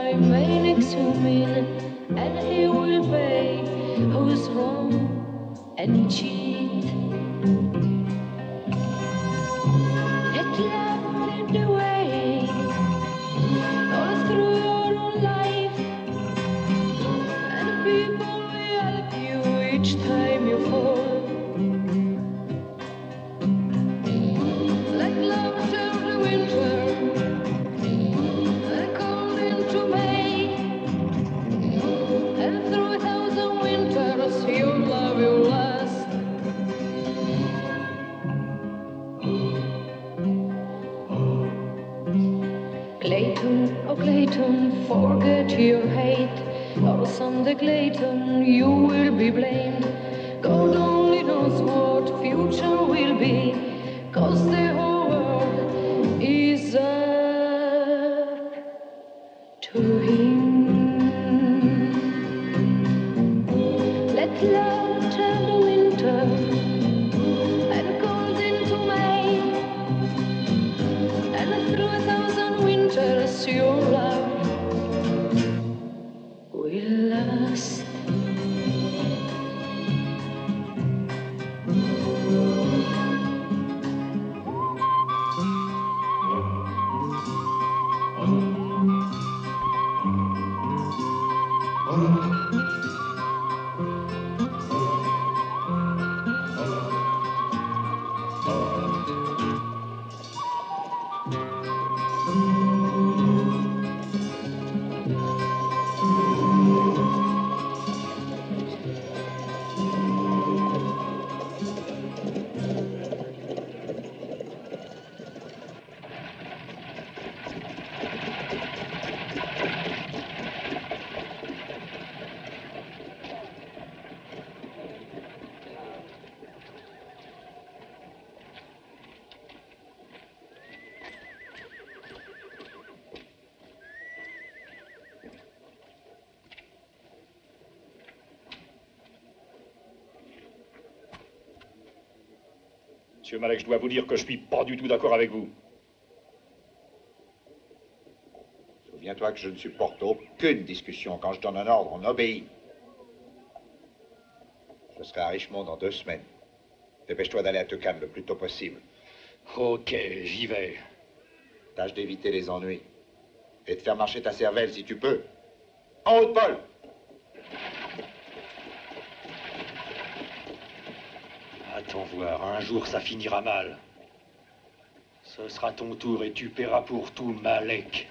time may examine, and he will pay who's wrong and cheat. Let love lead the way all through your own life, and people will help you each time you fall. Let love turn the winter and cold into May, and through 1,000 winters your love will last. Clayton, oh Clayton, forget your hate, or someday Clayton, you will be blamed. God only knows what future will be, 'cause the whole world is up to him. Let love turn the winter and cold into May, and through 1,000 winters your love will last. Monsieur Malek, je dois vous dire que je suis pas du tout d'accord avec vous. Souviens-toi que je ne supporte aucune discussion. Quand je donne un ordre, on obéit. Je serai à Richmond dans 2 semaines. Dépêche-toi d'aller à Teucan le plus tôt possible. Ok, j'y vais. Tâche d'éviter les ennuis. Et de faire marcher ta cervelle si tu peux. En haut de Paul! Attends voir, un jour ça finira mal. Ce sera ton tour et tu paieras pour tout, Malek.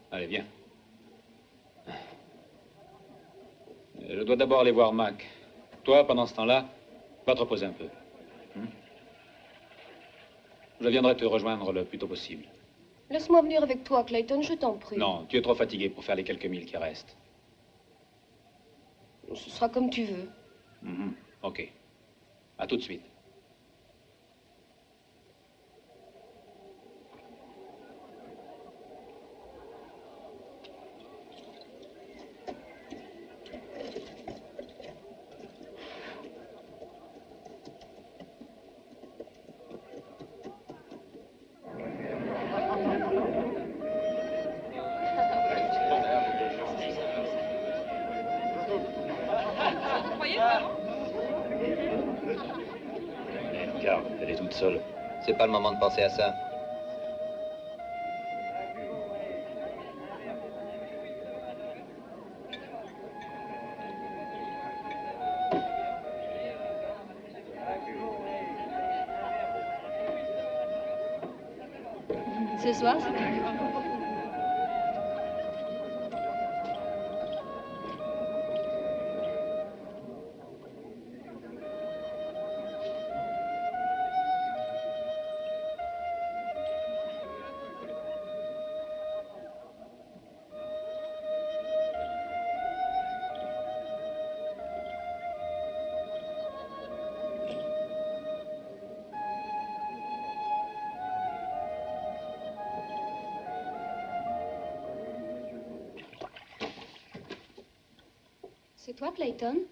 Allez, viens. Je dois d'abord aller voir Mac. Toi, pendant ce temps-là, va te reposer un peu. Je viendrai te rejoindre le plus tôt possible. Laisse-moi venir avec toi, Clayton, je t'en prie. Non, tu es trop fatigué pour faire les quelques milles qui restent. Ce sera comme tu veux. Ok. À tout de suite. Regarde, elle est toute seule. C'est pas le moment de penser à ça. Ce soir, c'est C'est toi, Clayton?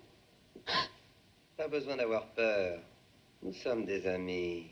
Pas besoin d'avoir peur. Nous sommes des amis.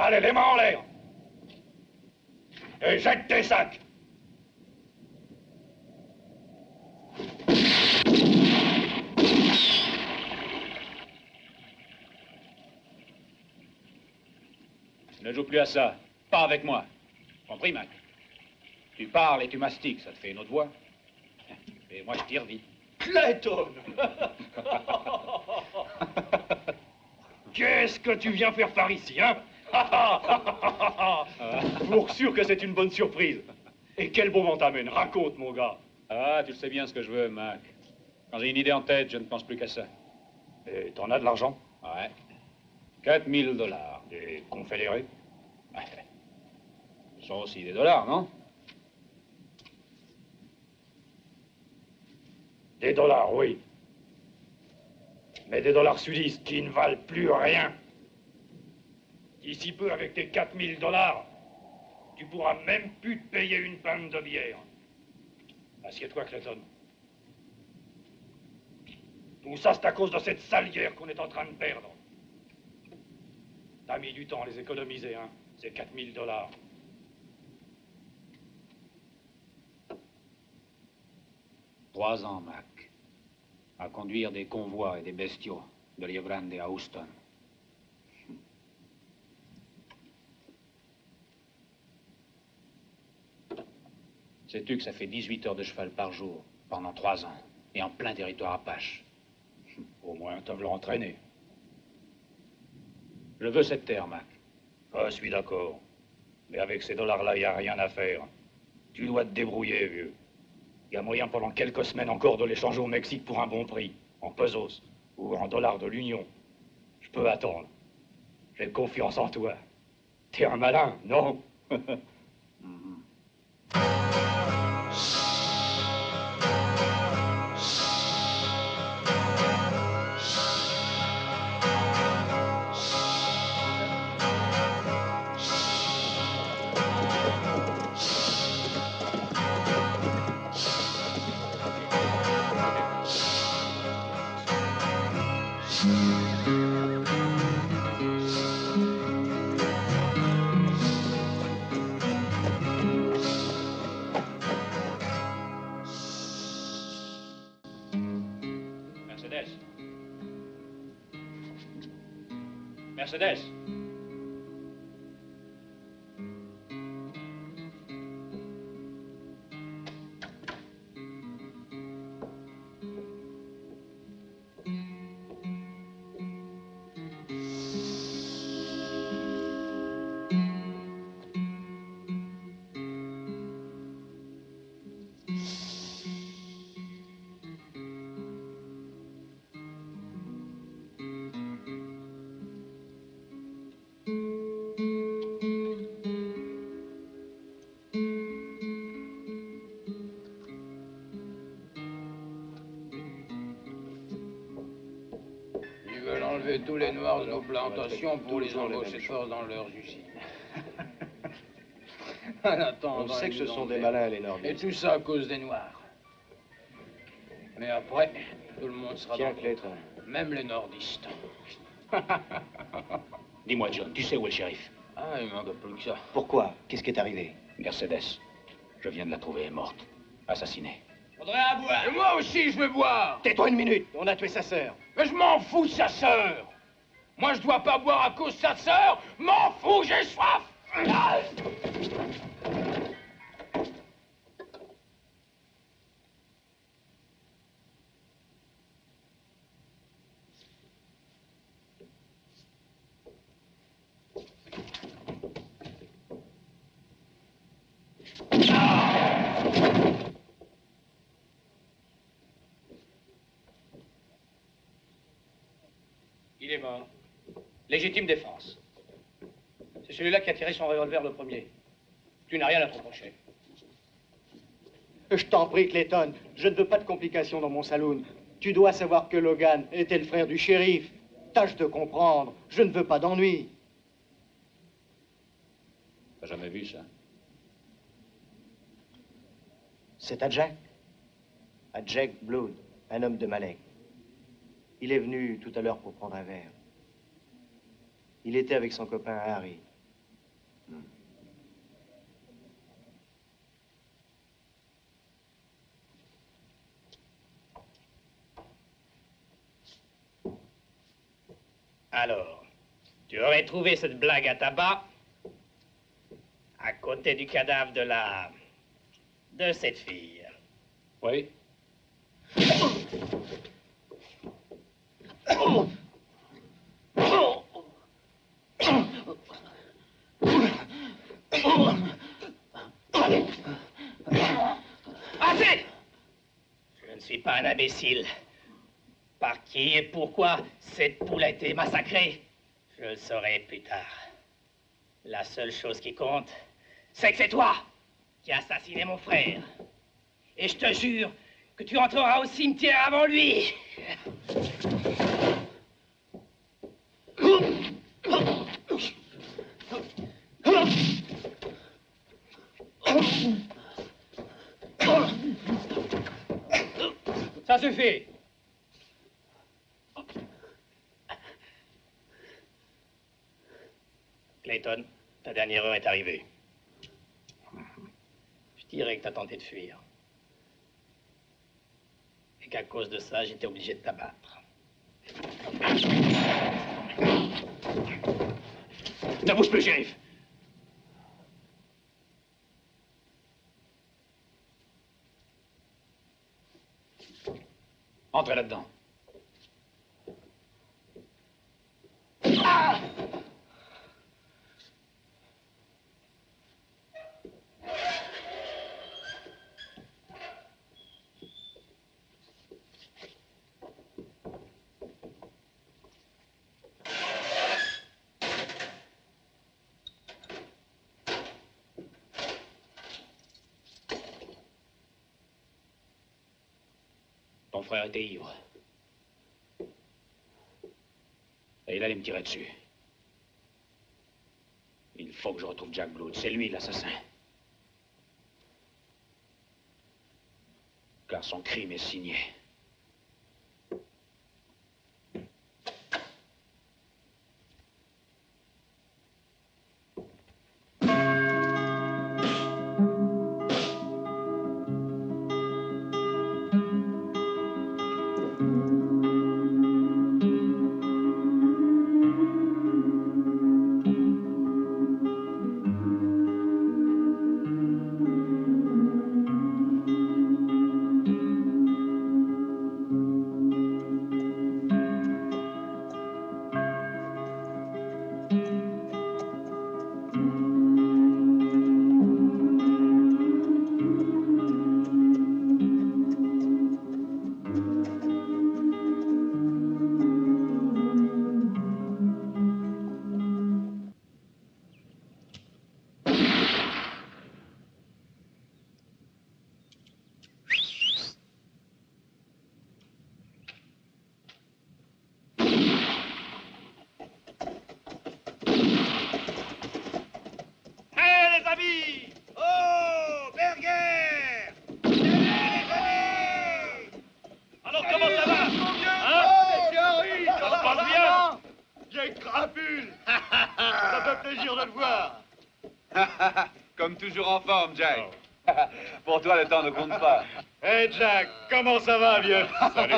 Allez, les mains en l'air. Et jette tes sacs. Ne joue plus à ça. Pas avec moi. Compris, Mac? Tu parles et tu mastiques, ça te fait une autre voix. Et moi, je tire vite. Clayton. Qu'est-ce que tu viens faire par ici, hein? Pour sûr que c'est une bonne surprise. Et quel moment t'amène? Raconte, mon gars. Ah, tu sais bien ce que je veux, Mac. Quand j'ai une idée en tête, je ne pense plus qu'à ça. Et t'en as de l'argent? Ouais. 4000 $. Des confédérés? Ouais. Ce sont aussi des dollars, non? Des dollars, oui. Mais des dollars sudistes qui ne valent plus rien. D'ici peu, avec tes 4000 $, tu pourras même plus te payer une pinte de bière. Assieds-toi, Clayton. Tout ça, c'est à cause de cette sale guerre qu'on est en train de perdre. T'as mis du temps à les économiser, hein, ces 4000 $. 3 ans, Mac. À conduire des convois et des bestiaux de Rio Grande à Houston. Sais-tu que ça fait 18 heures de cheval par jour pendant 3 ans et en plein territoire apache? Au moins, t'as voulu entraîner. Je veux cette terre, Mac. Ah, je suis d'accord. Mais avec ces dollars-là, il n'y a rien à faire. Tu dois te débrouiller, vieux. Il y a moyen pendant quelques semaines encore de l'échanger au Mexique pour un bon prix, en pesos ou en dollars de l'Union. Je peux attendre. J'ai confiance en toi. T'es un malin, non? Mercedes. Ils veulent enlever tous les noirs de nos plantations pour les embaucher de force dans leurs usines. En attendant, On sait que ce ils sont ont des fait. malins, les nordistes. Et tout ça à cause des noirs. Mais après, tout le monde sera Tiens, dans Clayton. même les nordistes. Dis-moi, John, tu sais où est le shérif? Ah, il manque plus que ça. Pourquoi? Qu'est-ce qui est arrivé? Mercedes. Je viens de la trouver morte. Assassinée. Faudrait à boire. Et moi aussi, je veux boire. Tais-toi une minute! On a tué sa sœur! Mais je m'en fous de sa sœur. Moi, je dois pas boire à cause de sa sœur. M'en fous, j'ai soif. Il est mort. Légitime défense. C'est celui-là qui a tiré son revolver le premier. Tu n'as rien à te reprocher. Je t'en prie, Clayton. Je ne veux pas de complications dans mon saloon. Tu dois savoir que Logan était le frère du shérif. Tâche de comprendre. Je ne veux pas d'ennui. T'as jamais vu ça? C'est à Jack. À Jack Blood, un homme de Malek. Il est venu tout à l'heure pour prendre un verre. Il était avec son copain Harry. Alors, tu aurais trouvé cette blague à tabac à côté du cadavre de cette fille. Oui. Assez! Je ne suis pas un imbécile. Par qui et pourquoi cette poule a été massacrée, je le saurai plus tard. La seule chose qui compte, c'est que c'est toi qui as assassiné mon frère. Et je te jure que tu entreras au cimetière avant lui. Ça suffit. Clayton, ta dernière heure est arrivée. Je dirais que t'as tenté de fuir. Et qu'à cause de ça, j'étais obligé de t'abattre. Ne bouge plus, shérif. Entrez là-dedans. Ton frère était ivre. Et il allait me tirer dessus. Il faut que je retrouve Jack Blood. C'est lui l'assassin. Car son crime est signé. toujours en forme, Jack. Pour toi, le temps ne compte pas. Hey Jack, comment ça va, vieux? Salut.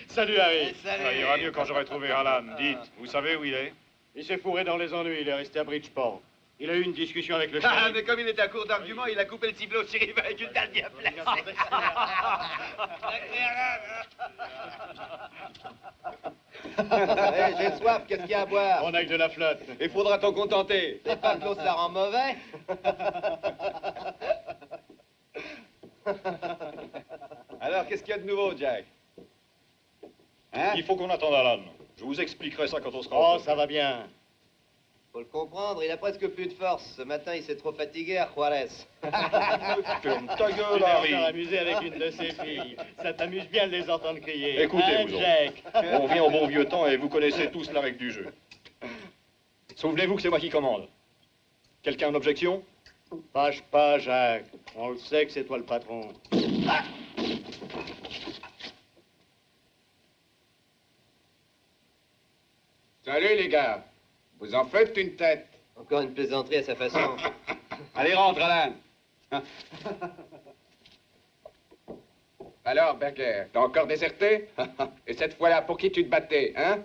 Salut, Harry. Ça ira mieux quand j'aurai trouvé Alan. Dites, vous savez où il est? Il s'est fourré dans les ennuis, il est resté à Bridgeport. Il a eu une discussion avec le Ah, shérif. mais comme il était à court d'arguments, il a coupé le ciblot au shérif avec une dalle bien placée. Hey, j'ai soif, qu'est-ce qu'il y a à boire? On a que de la flotte. Il faudra t'en contenter. C'est pas que l'eau, ça rend mauvais? Alors, qu'est-ce qu'il y a de nouveau, Jack? Hein? Il faut qu'on attende Alan. Je vous expliquerai ça quand on sera... Oh, ça va bien. Faut le comprendre, il a presque plus de force. Ce matin, il s'est trop fatigué à Juarez. Ferme ta Tu gueule, vas Harry. faire amuser avec une de ses filles. Ça t'amuse bien de les entendre crier. Écoutez, Hein, vous autres. Jack? On revient au bon vieux temps et vous connaissez tous la règle du jeu. Souvenez-vous que c'est moi qui commande. Quelqu'un a une objection? Fâche pas, Jacques. On le sait que c'est toi le patron. Salut les gars. Vous en faites une tête. Encore une plaisanterie à sa façon. Allez, rentre, Alan. Alors, Berger, t'as encore déserté? Et cette fois-là, pour qui tu te battais, hein?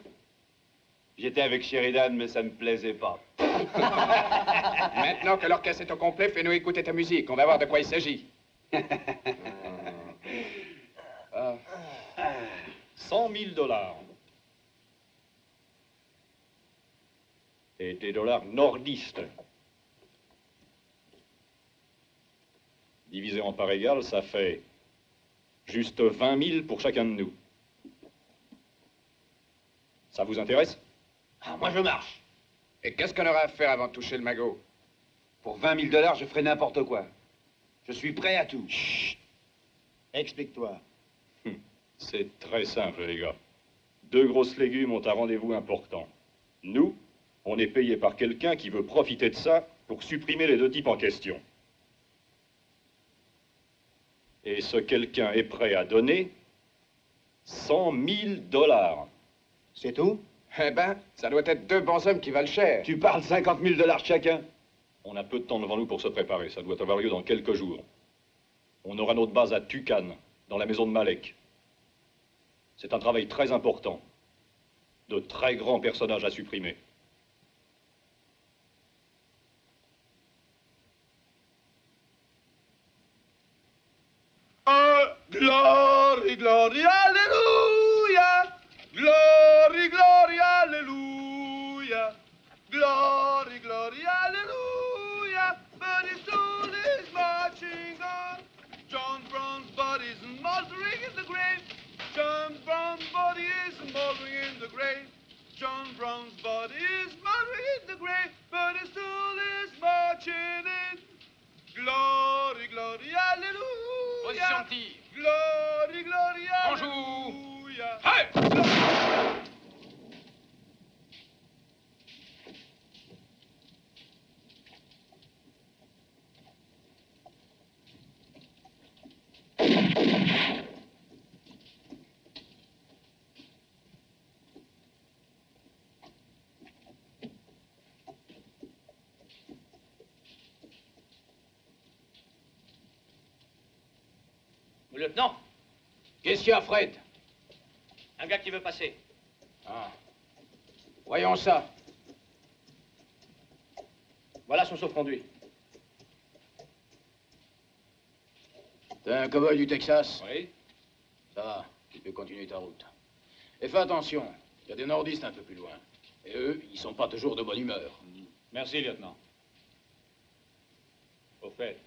J'étais avec Sheridan, mais ça me plaisait pas. Maintenant que l'orchestre est au complet, fais-nous écouter ta musique. On va voir de quoi il s'agit. 100 000 dollars. Et des dollars nordistes. Divisé en parts égales, ça fait juste 20 000 pour chacun de nous. Ça vous intéresse? Ah, moi, je marche. Et qu'est-ce qu'on aura à faire avant de toucher le magot? Pour 20 000 dollars, je ferai n'importe quoi. Je suis prêt à tout. Chut. Explique-toi. C'est très simple, les gars. Deux grosses légumes ont un rendez-vous important. Nous, on est payé par quelqu'un qui veut profiter de ça pour supprimer les deux types en question. Et ce quelqu'un est prêt à donner 100 000 dollars. C'est tout? Eh ben, ça doit être deux bons hommes qui valent cher. Tu parles 50 000 dollars chacun? On a peu de temps devant nous pour se préparer. Ça doit avoir lieu dans quelques jours. On aura notre base à Tucan, dans la maison de Malek. C'est un travail très important. De très grands personnages à supprimer. Glory, glory, hallelujah. Glory, glory, hallelujah. Glory, glory, hallelujah. But his soul is marching on. John Brown's body's mothering in the grave. John Brown's body is mothering in the grave. John Brown's body is mothering in the grave. But his soul is marching in. Glory, glory, hallelujah. Position de tir. Glory, glory, Bonjour. hallelujah. Hey! Lieutenant, Qu'est-ce qu'il y a, Fred? un gars qui veut passer. Ah. Voyons ça. Voilà son sauf-conduit. T'es un cow-boy du Texas? Oui. Ça va, tu peux continuer ta route. Et fais attention, il y a des nordistes un peu plus loin. Et eux, ils sont pas toujours de bonne humeur. Merci, lieutenant. Au fait,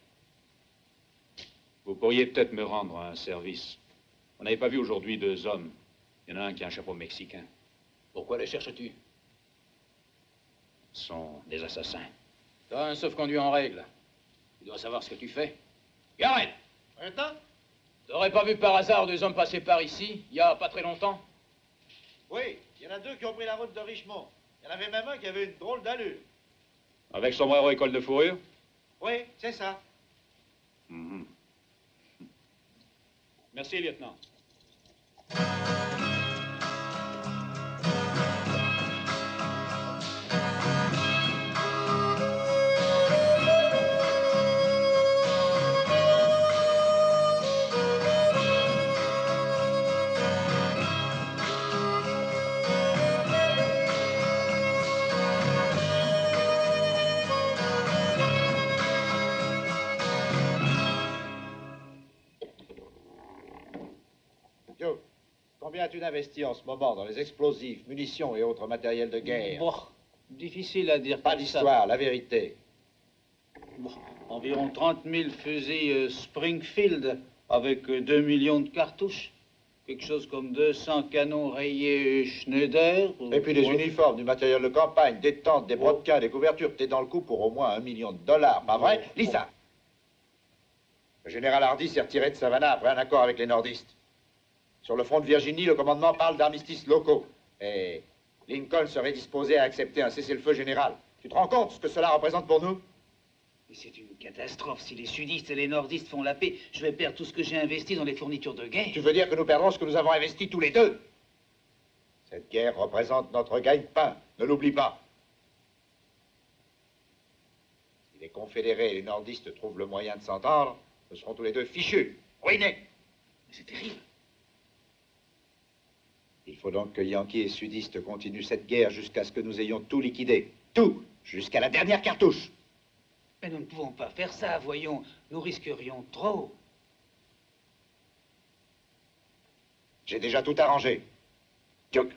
vous pourriez peut-être me rendre un service. On n'avait pas vu aujourd'hui deux hommes. Il y en a un qui a un chapeau mexicain. Pourquoi les cherches-tu? Ce sont des assassins. T'as un sauf-conduit en règle. Tu dois savoir ce que tu fais. Garrett! Lieutenant? T'aurais pas vu par hasard deux hommes passer par ici, il y a pas très longtemps? Oui, il y en a deux qui ont pris la route de Richmond. Il y en avait même un qui avait une drôle d'allure. Avec sombrero et col de fourrure? Oui, c'est ça. Mhm. Merci, lieutenant. Combien as-tu investi en ce moment dans les explosifs, munitions et autres matériels de guerre? Bon, difficile à dire. Pas d'histoire, la vérité. Bon, environ 30 000 fusils Springfield avec 2 millions de cartouches. Quelque chose comme 200 canons rayés Schneider. Et puis des uniformes, du matériel de campagne, des tentes, des brodequins, des couvertures. T'es dans le coup pour au moins $1 million, pas vrai? Lis ça. Le général Hardy s'est retiré de Savannah après un accord avec les nordistes. Sur le front de Virginie, le commandement parle d'armistices locaux. Et Lincoln serait disposé à accepter un cessez-le-feu général. Tu te rends compte ce que cela représente pour nous? Mais c'est une catastrophe. Si les sudistes et les nordistes font la paix, je vais perdre tout ce que j'ai investi dans les fournitures de guerre. Tu veux dire que nous perdrons ce que nous avons investi tous les deux? Cette guerre représente notre gagne-pain. Ne l'oublie pas. Si les confédérés et les nordistes trouvent le moyen de s'entendre, nous serons tous les deux fichus, ruinés. Mais c'est terrible. Il faut donc que Yankees et sudistes continuent cette guerre jusqu'à ce que nous ayons tout liquidé. Tout, jusqu'à la dernière cartouche. Mais nous ne pouvons pas faire ça, voyons. Nous risquerions trop. J'ai déjà tout arrangé. Duke.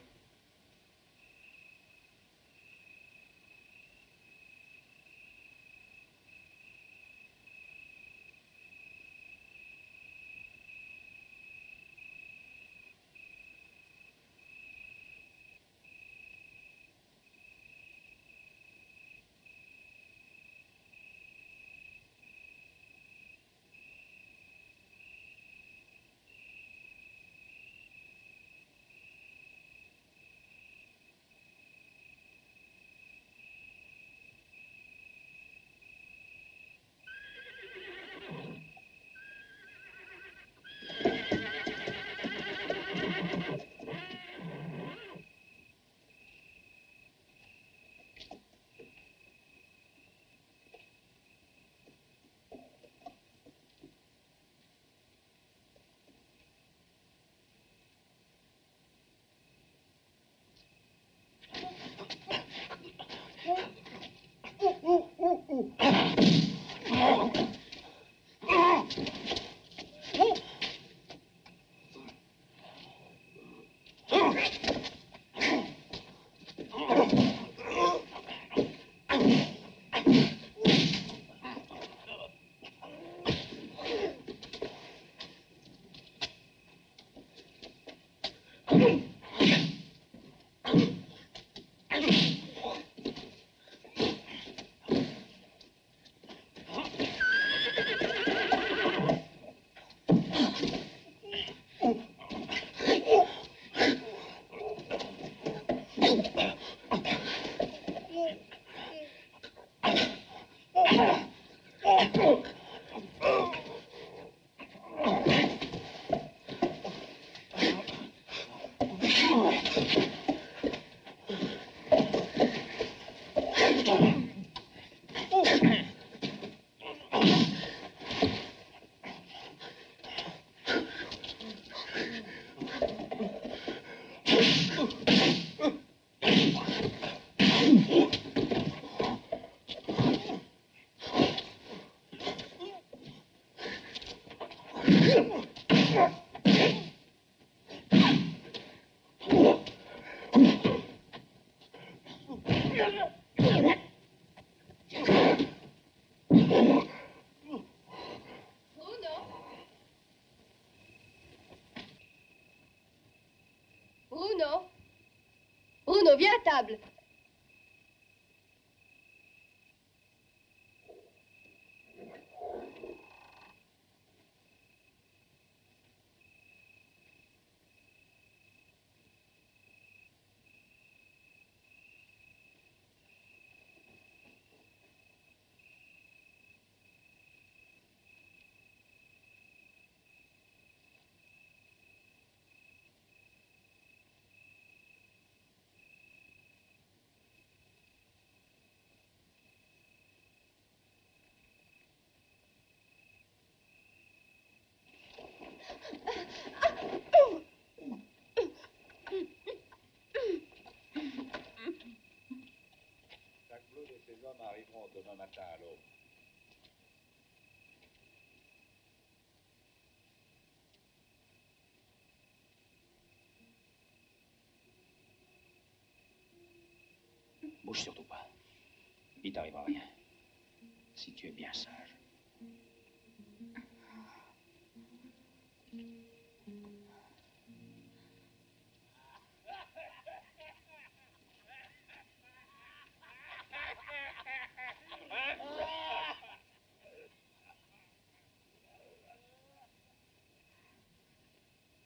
Bruno, viens à table. Jack Blood et ses hommes arriveront demain matin à l'aube. Bouge surtout pas. Il t'arrivera rien. Si tu es bien sage.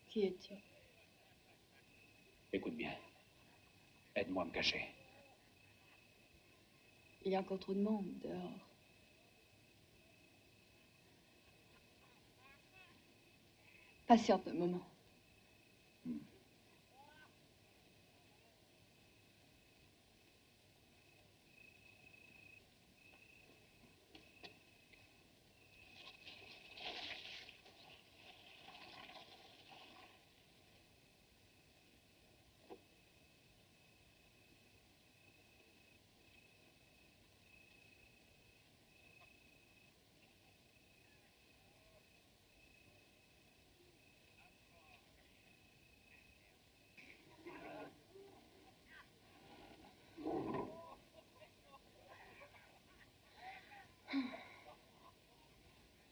Qui es-tu? Écoute bien. Aide-moi à me cacher. Il y a encore trop de monde dehors. Patiente un moment.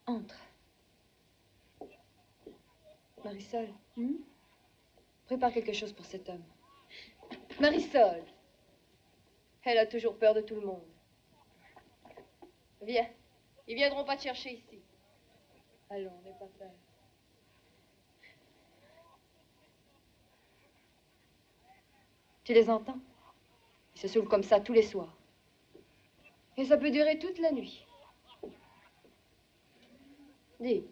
Entre. Marisol, prépare quelque chose pour cet homme. Marisol, elle a toujours peur de tout le monde. Viens, ils viendront pas te chercher ici. Allons, n'aie pas peur. Tu les entends? Ils se saoulent comme ça tous les soirs. Et ça peut durer toute la nuit. Dis,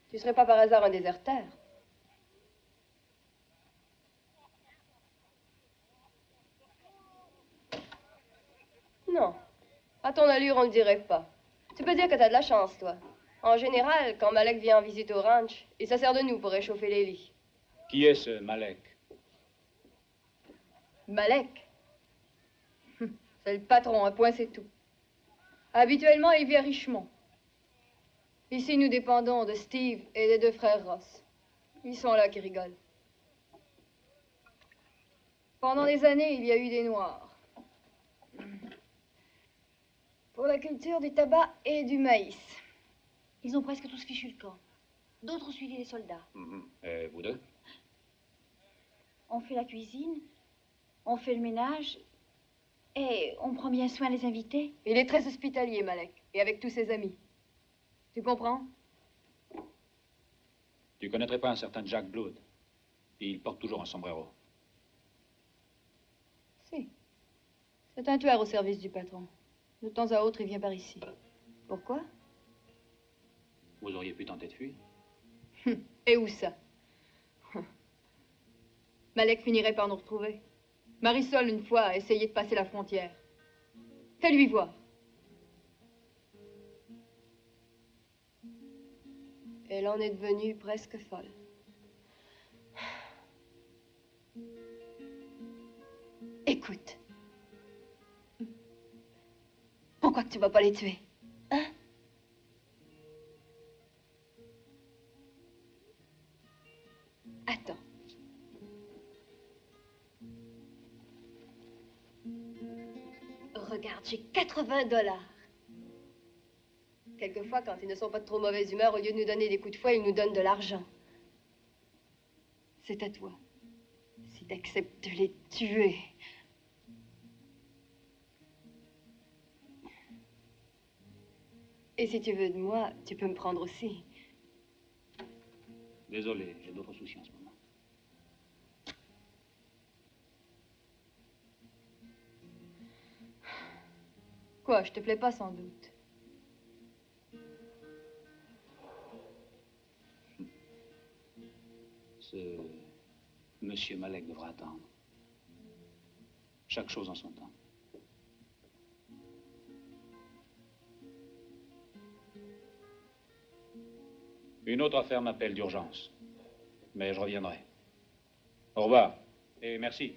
tu serais pas par hasard un déserteur? Non. À ton allure, on ne dirait pas. Tu peux dire que t'as de la chance, toi. En général, quand Malek vient en visite au ranch, il se sert de nous pour réchauffer les lits. Qui est ce Malek? Malek? C'est le patron, un point, c'est tout. Habituellement, il vit à Richmond. Ici, nous dépendons de Steve et des deux frères Ross. Ils sont là qui rigolent. Pendant des années, il y a eu des Noirs. Pour la culture du tabac et du maïs. Ils ont presque tous fichu le camp. D'autres ont suivi les soldats. Et vous deux? On fait la cuisine, on fait le ménage, et on prend bien soin des invités. Il est très hospitalier, Malek, et avec tous ses amis. Tu comprends? Tu connaîtrais pas un certain Jack Blood? Il porte toujours un sombrero. Si. C'est un tueur au service du patron. De temps à autre, il vient par ici. Pourquoi? Vous auriez pu tenter de fuir? Et où ça? Malek finirait par nous retrouver. Marisol, une fois, a essayé de passer la frontière. Fais-lui voir. Elle en est devenue presque folle. Écoute. Pourquoi que tu vas pas les tuer? Hein? Attends. Regarde, j'ai 80 $. Quelquefois, quand ils ne sont pas de trop mauvaise humeur, au lieu de nous donner des coups de fouet, ils nous donnent de l'argent. C'est à toi. Si t'acceptes de les tuer. Et si tu veux de moi, tu peux me prendre aussi. Désolé, j'ai d'autres soucis en ce moment. Quoi, je te plais pas sans doute. Ce monsieur Malek devra attendre. Chaque chose en son temps. Une autre affaire m'appelle d'urgence. Mais je reviendrai. Au revoir. Et merci.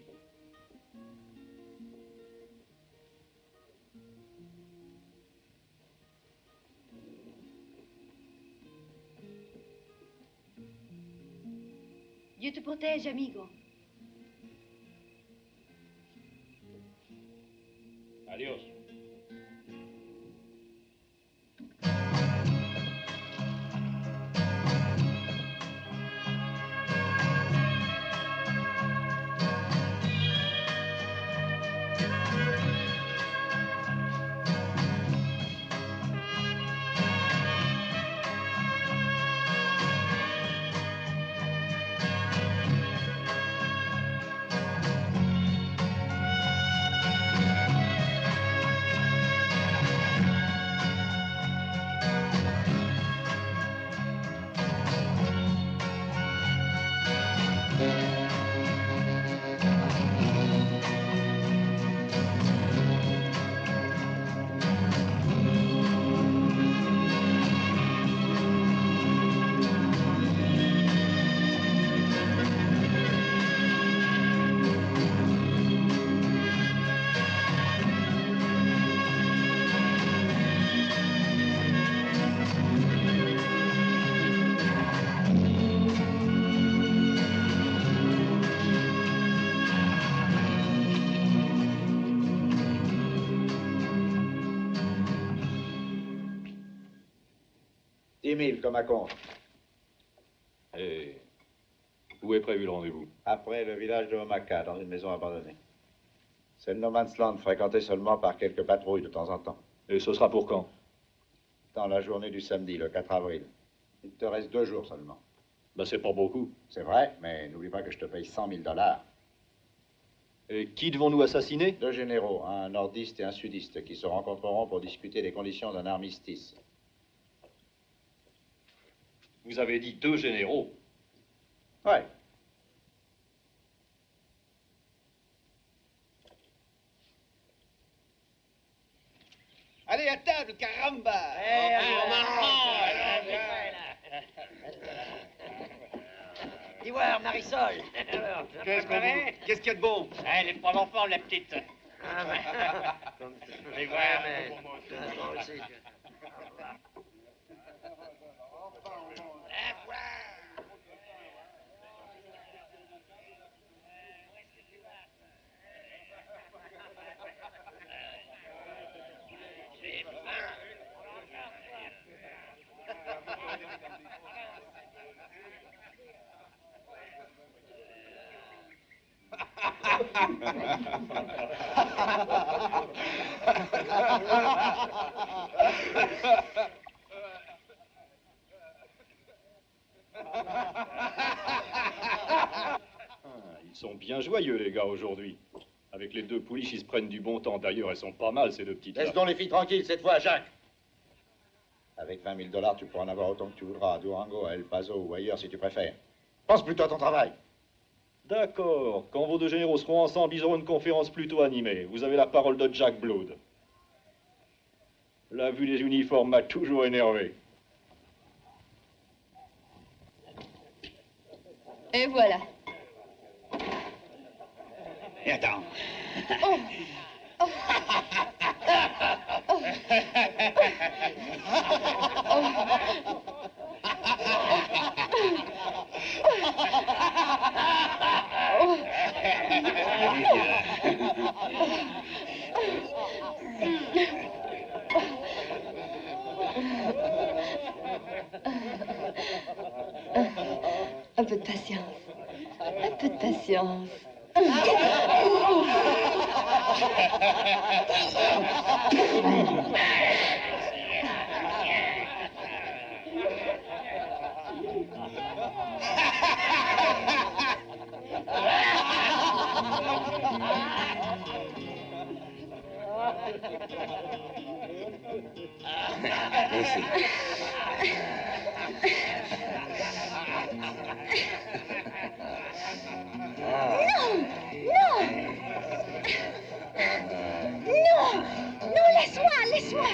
Dieu te protège, amigo. 000 comme à compte. Et où est prévu le rendez-vous? Après le village de Omaha, dans une maison abandonnée. C'est le No Man's Land, fréquenté seulement par quelques patrouilles de temps en temps. Et ce sera pour quand? Dans la journée du samedi, le 4 avril. Il te reste 2 jours seulement. Ben, c'est pas beaucoup. C'est vrai, mais n'oublie pas que je te paye 100 000 $. Et qui devons-nous assassiner? 2 généraux, un nordiste et un sudiste, qui se rencontreront pour discuter des conditions d'un armistice. Vous avez dit 2 généraux. Ouais. Allez, à table, caramba! Dis voir, Marisol. Qu'est-ce qu'il y a de bon? Elle est pas l'enfant, la petite. Dis voir, Ils sont bien joyeux, les gars, aujourd'hui. Avec les 2 pouliches, ils se prennent du bon temps. D'ailleurs, elles sont pas mal, ces 2 petites. Laisse donc les filles tranquilles cette fois, Jacques. Avec 20 000 $, tu pourras en avoir autant que tu voudras à Durango, à El Paso ou ailleurs si tu préfères. Pense plutôt à ton travail. D'accord. Quand vos 2 généraux seront ensemble, ils auront une conférence plutôt animée. Vous avez la parole de Jack Blood. La vue des uniformes m'a toujours énervé. Et voilà. Et attends. Oh. Oh. Oh. Un peu de patience. Un peu de patience. Non, laisse-moi, laisse-moi.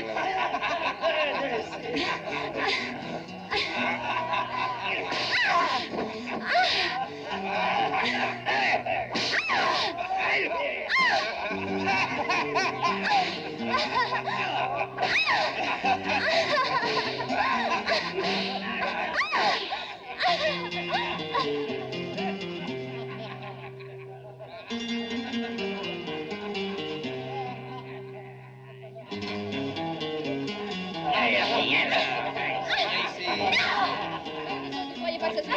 Ne croyez pas que ce soit...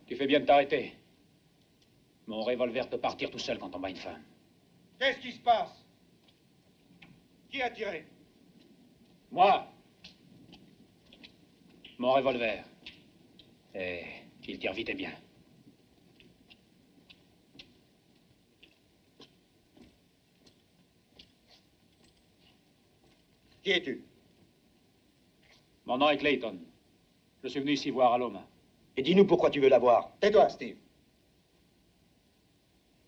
Tu fais bien de t'arrêter. Mon revolver peut partir tout seul quand on bat une femme. Qu'est-ce qui se passe? Qui a tiré? Moi, mon revolver. Et il tire vite et bien. Qui es-tu? Mon nom est Clayton. Je suis venu ici voir Aloma. Et dis-nous pourquoi tu veux la voir. Tais-toi, Steve.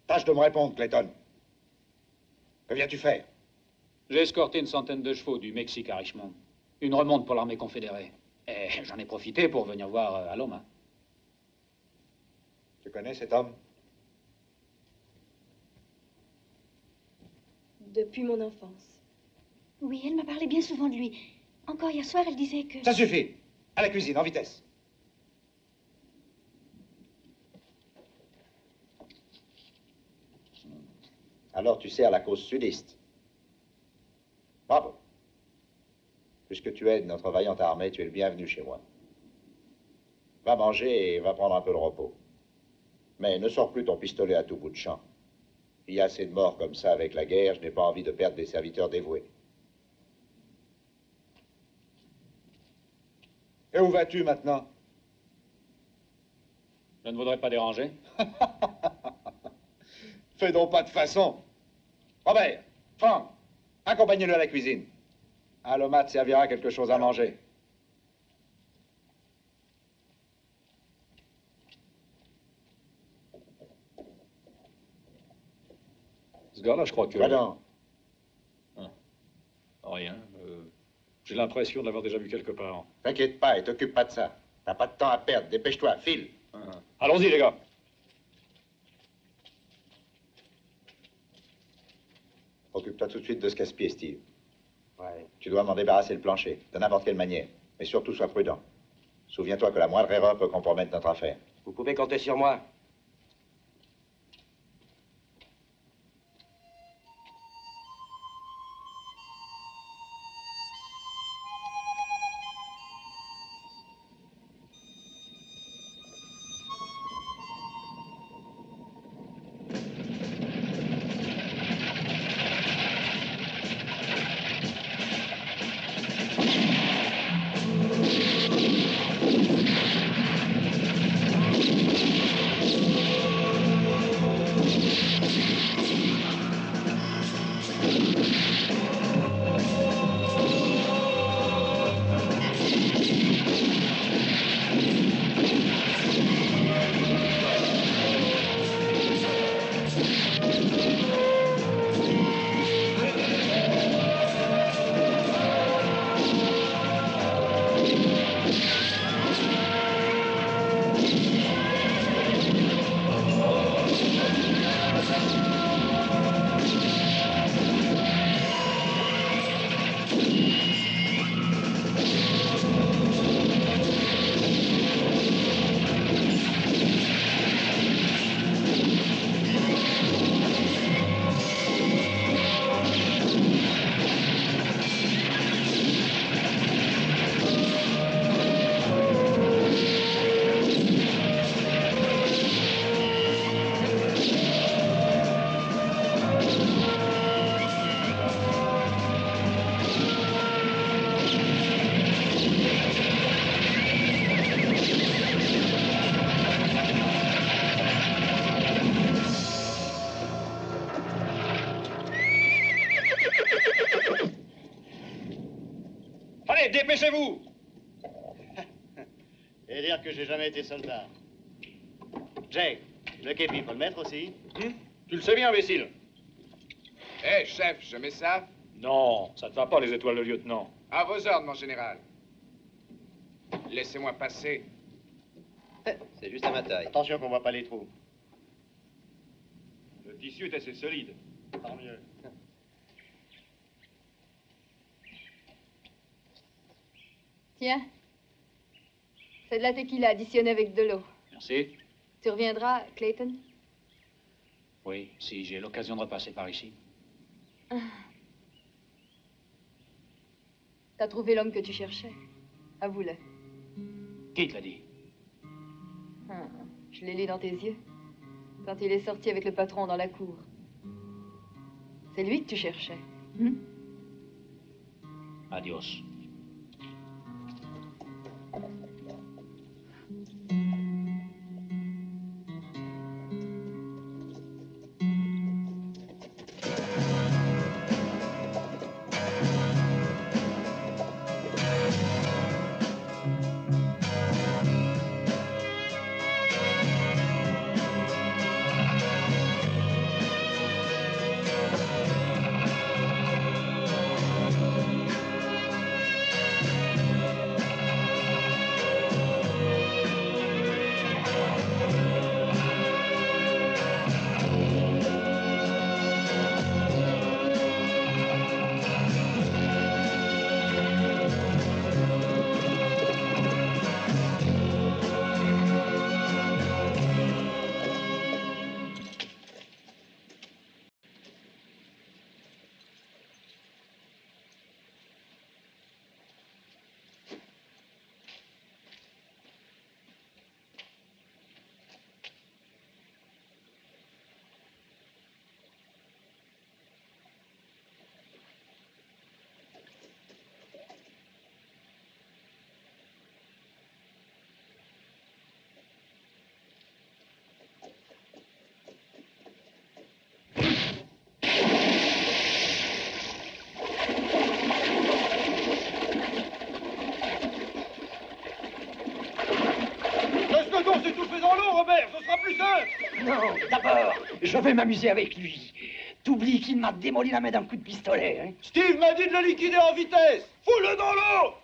Tâche de me répondre, Clayton. Que viens-tu faire? J'ai escorté une centaine de chevaux du Mexique à Richmond. Une remonte pour l'armée confédérée. Et j'en ai profité pour venir voir Aloma. Tu connais cet homme? Depuis mon enfance. Oui, elle m'a parlé bien souvent de lui. Encore hier soir, elle disait que... Ça suffit. À la cuisine, en vitesse. Alors tu sers la cause sudiste. Bravo. Puisque tu aides notre vaillante armée, tu es le bienvenu chez moi. Va manger et va prendre un peu de repos. Mais ne sors plus ton pistolet à tout bout de champ. Il y a assez de morts comme ça avec la guerre, je n'ai pas envie de perdre des serviteurs dévoués. Et où vas-tu maintenant? Je ne voudrais pas déranger. Fais donc pas de façon. Robert, Franck, accompagnez-le à la cuisine. Alomat servira quelque chose à manger. Ce gars-là, je crois que... Quoi donc? Rien. J'ai l'impression de l'avoir déjà vu quelque part. T'inquiète pas et t'occupe pas de ça. T'as pas de temps à perdre, dépêche-toi, file. Allons-y, les gars. Occupe-toi tout de suite de ce casse-pied, Steve. Ouais. Tu dois m'en débarrasser le plancher, de n'importe quelle manière. Mais surtout, sois prudent. Souviens-toi que la moindre erreur peut compromettre notre affaire. Vous pouvez compter sur moi. Allez, dépêchez-vous! Et dire que j'ai jamais été soldat. Jake, le képi, faut le mettre aussi? Tu le sais bien, imbécile. Hé, chef, je mets ça? Non, ça ne va pas, les étoiles de lieutenant. À vos ordres, mon général. Laissez-moi passer. C'est juste à ma taille. Attention qu'on voit pas les trous. Le tissu est assez solide. Tant mieux. Tiens. C'est de la tequila additionnée avec de l'eau. Merci. Tu reviendras, Clayton? Oui, si j'ai l'occasion de repasser par ici. Ah. T'as trouvé l'homme que tu cherchais. Avoue-le. Qui te l'a dit? Ah, je l'ai lu dans tes yeux. Quand il est sorti avec le patron dans la cour. C'est lui que tu cherchais. Adios. Non, d'abord, je vais m'amuser avec lui. T'oublies qu'il m'a démoli la main d'un coup de pistolet, hein? Steve m'a dit de le liquider en vitesse. Fous-le dans l'eau.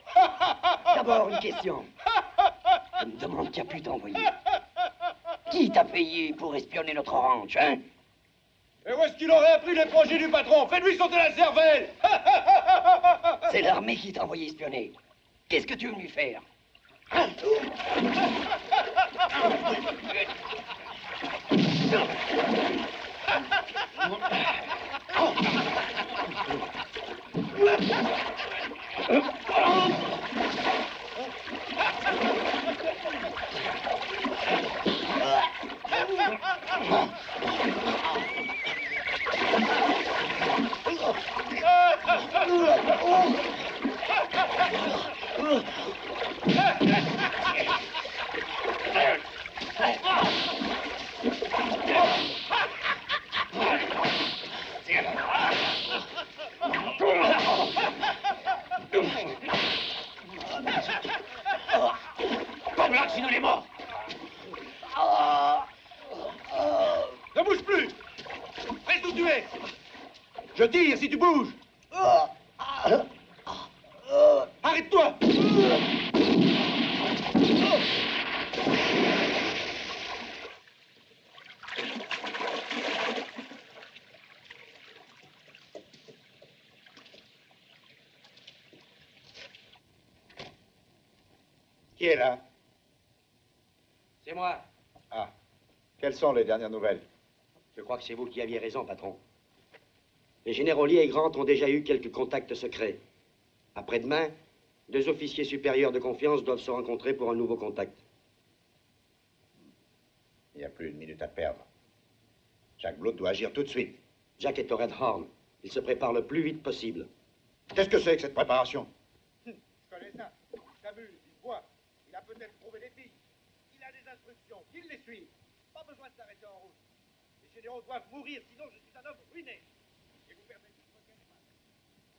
D'abord, une question. Je me demande qui a pu t'envoyer. Qui t'a payé pour espionner notre ranch, hein? Et où est-ce qu'il aurait appris les projets du patron? Fais-lui sauter la cervelle. C'est l'armée qui t'a envoyé espionner. Qu'est-ce que tu veux lui faire? Comme là, sinon il est mort. Ne bouge plus. Reste où tu es. Je tire si tu bouges. Arrête-toi. Qui est là? C'est moi. Ah. Quelles sont les dernières nouvelles? Je crois que c'est vous qui aviez raison, patron. Les généraux Lee et Grant ont déjà eu quelques contacts secrets. Après-demain, 2 officiers supérieurs de confiance doivent se rencontrer pour un nouveau contact. Il n'y a plus une minute à perdre. Jack Blood doit agir tout de suite. Jack est au Red Horn. Il se prépare le plus vite possible. Qu'est-ce que c'est que cette préparation? Je connais ça. Il s'amuse, il boit. Il a peut-être trouvé des filles. Il a des instructions. Il les suit. Pas besoin de s'arrêter en route. Les généraux doivent mourir, sinon je suis un homme ruiné. Et vous permettez de me faire mal.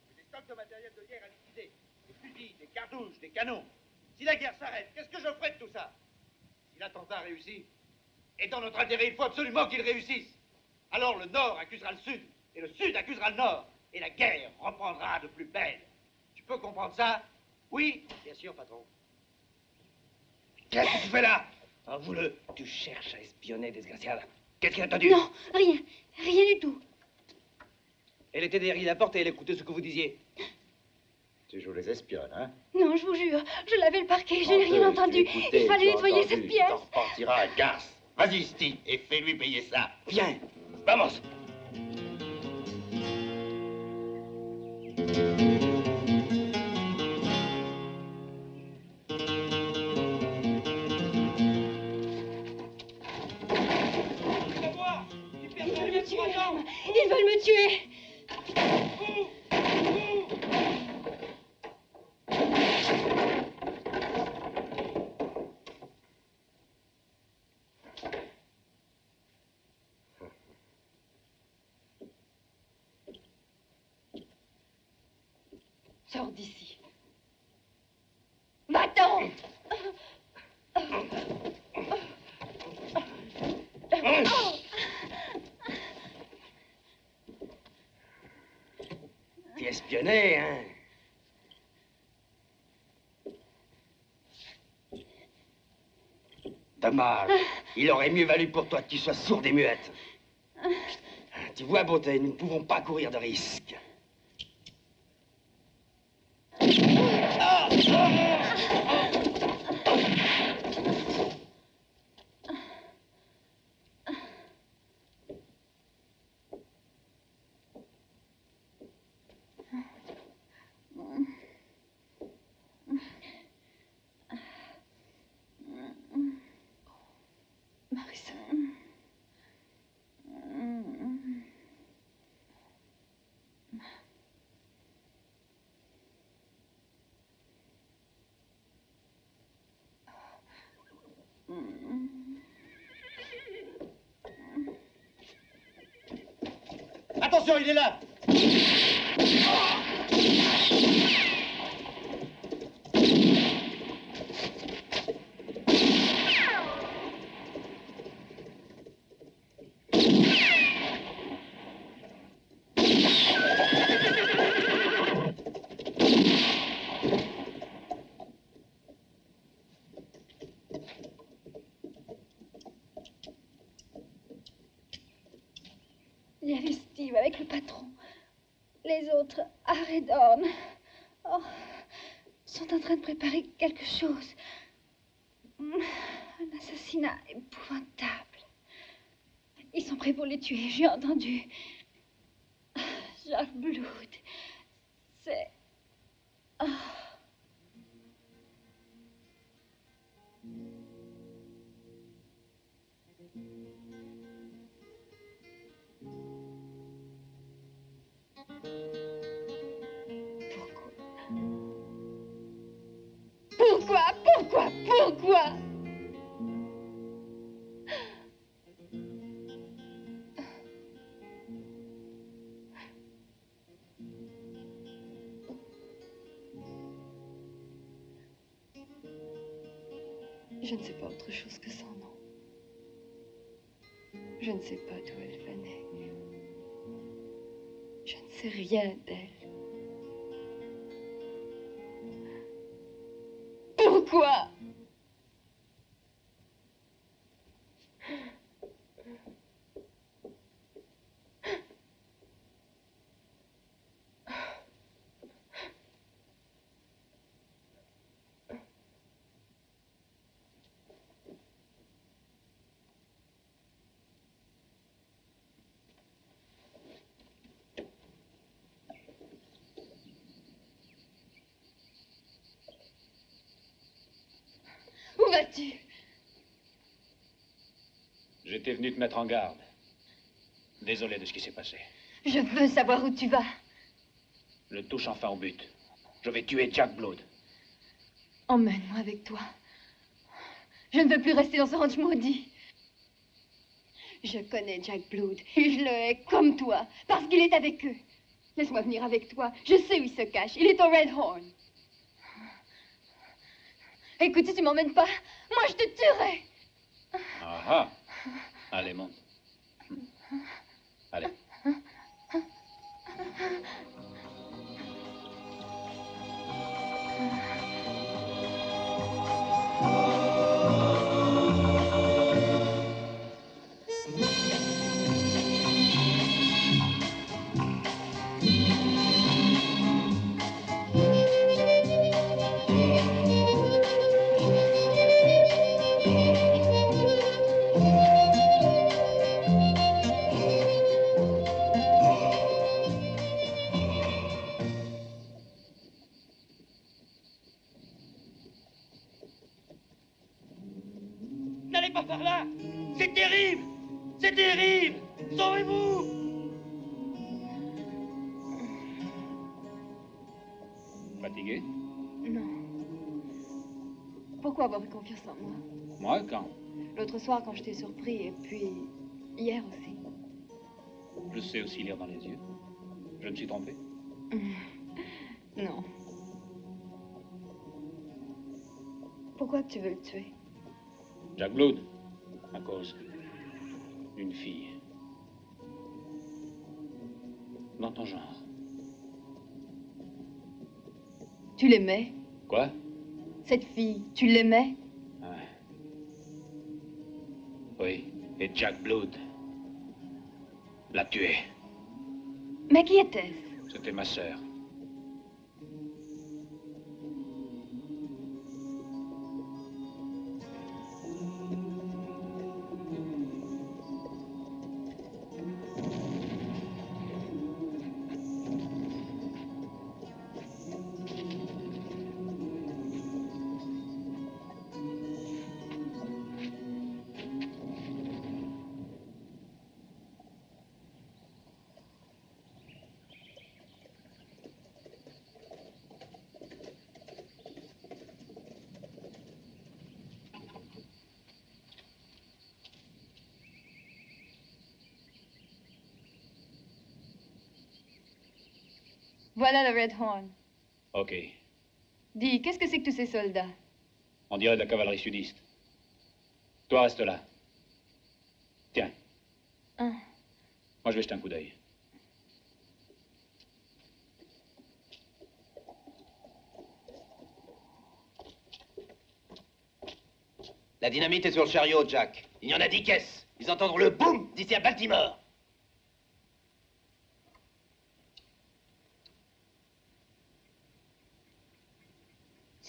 J'ai des stocks de matériel de guerre à liquider. Des fusils, des cartouches, des canons. Si la guerre s'arrête, qu'est-ce que je ferai de tout ça? Si l'attentat réussit, et dans notre intérêt, il faut absolument qu'il réussisse. Alors le Nord accusera le Sud, et le Sud accusera le Nord, et la guerre reprendra de plus belle. Tu peux comprendre ça? Oui? Bien sûr, patron. Qu'est-ce que tu fais là? Avoue-le, tu cherches à espionner, desgraciada. Qu'est-ce qu'il a entendu? Non, rien. Rien du tout. Elle était derrière la porte et elle écoutait ce que vous disiez. Tu joues les espionnes, hein? Non, je vous jure. Je l'avais le parquet. Je n'ai rien entendu. Il fallait nettoyer cette pièce. Tu t'en repartiras à Garce. Vas-y, Steve, et fais-lui payer ça. Viens, vamos. Ils veulent me tuer. Sors d'ici. Va-t'en. T'es espionné, hein? Dommage. Il aurait mieux valu pour toi que tu sois sourde et muette. Tu vois, beauté, nous ne pouvons pas courir de risque. Attention, il est là. le patron, les autres à Redhorn, sont en train de préparer quelque chose. Un assassinat épouvantable. Ils sont prêts pour les tuer, j'ai entendu. Jack Blood, c'est... Pourquoi? Je ne sais pas autre chose que son nom. Je ne sais pas d'où elle venait. Je ne sais rien d'elle. Pourquoi? Où vas-tu? J'étais venu te mettre en garde. Désolé de ce qui s'est passé. Je veux savoir où tu vas. Je touche enfin au but. Je vais tuer Jack Blood. Emmène-moi avec toi. Je ne veux plus rester dans ce ranch maudit. Je connais Jack Blood et je le hais comme toi, parce qu'il est avec eux. Laisse-moi venir avec toi. Je sais où il se cache. Il est au Red Horn. Écoute, si tu m'emmènes pas, moi je te tuerai. Ah ah. Allez, monte. Allez. N'allez pas par là! C'est terrible! C'est terrible! Sauvez-vous! Fatigué? Non. Pourquoi avoir eu confiance en moi? Moi, quand? L'autre soir, quand je t'ai surpris, et puis hier aussi. Je sais aussi lire dans les yeux. Je me suis trompé. Non. Pourquoi tu veux le tuer? Jack Blood, à cause d'une fille. Dans ton genre. Tu l'aimais? Quoi? Cette fille, tu l'aimais? Oui, et Jack Blood l'a tuée. Mais qui était-ce? C'était ma sœur. Voilà le Red Horn. Ok. Dis, qu'est-ce que c'est que tous ces soldats? On dirait de la cavalerie sudiste. Toi, reste là. Tiens. Hein? Moi, je vais jeter un coup d'œil. La dynamite est sur le chariot, Jack. Il y en a 10 caisses. Ils entendront le boum d'ici à Baltimore.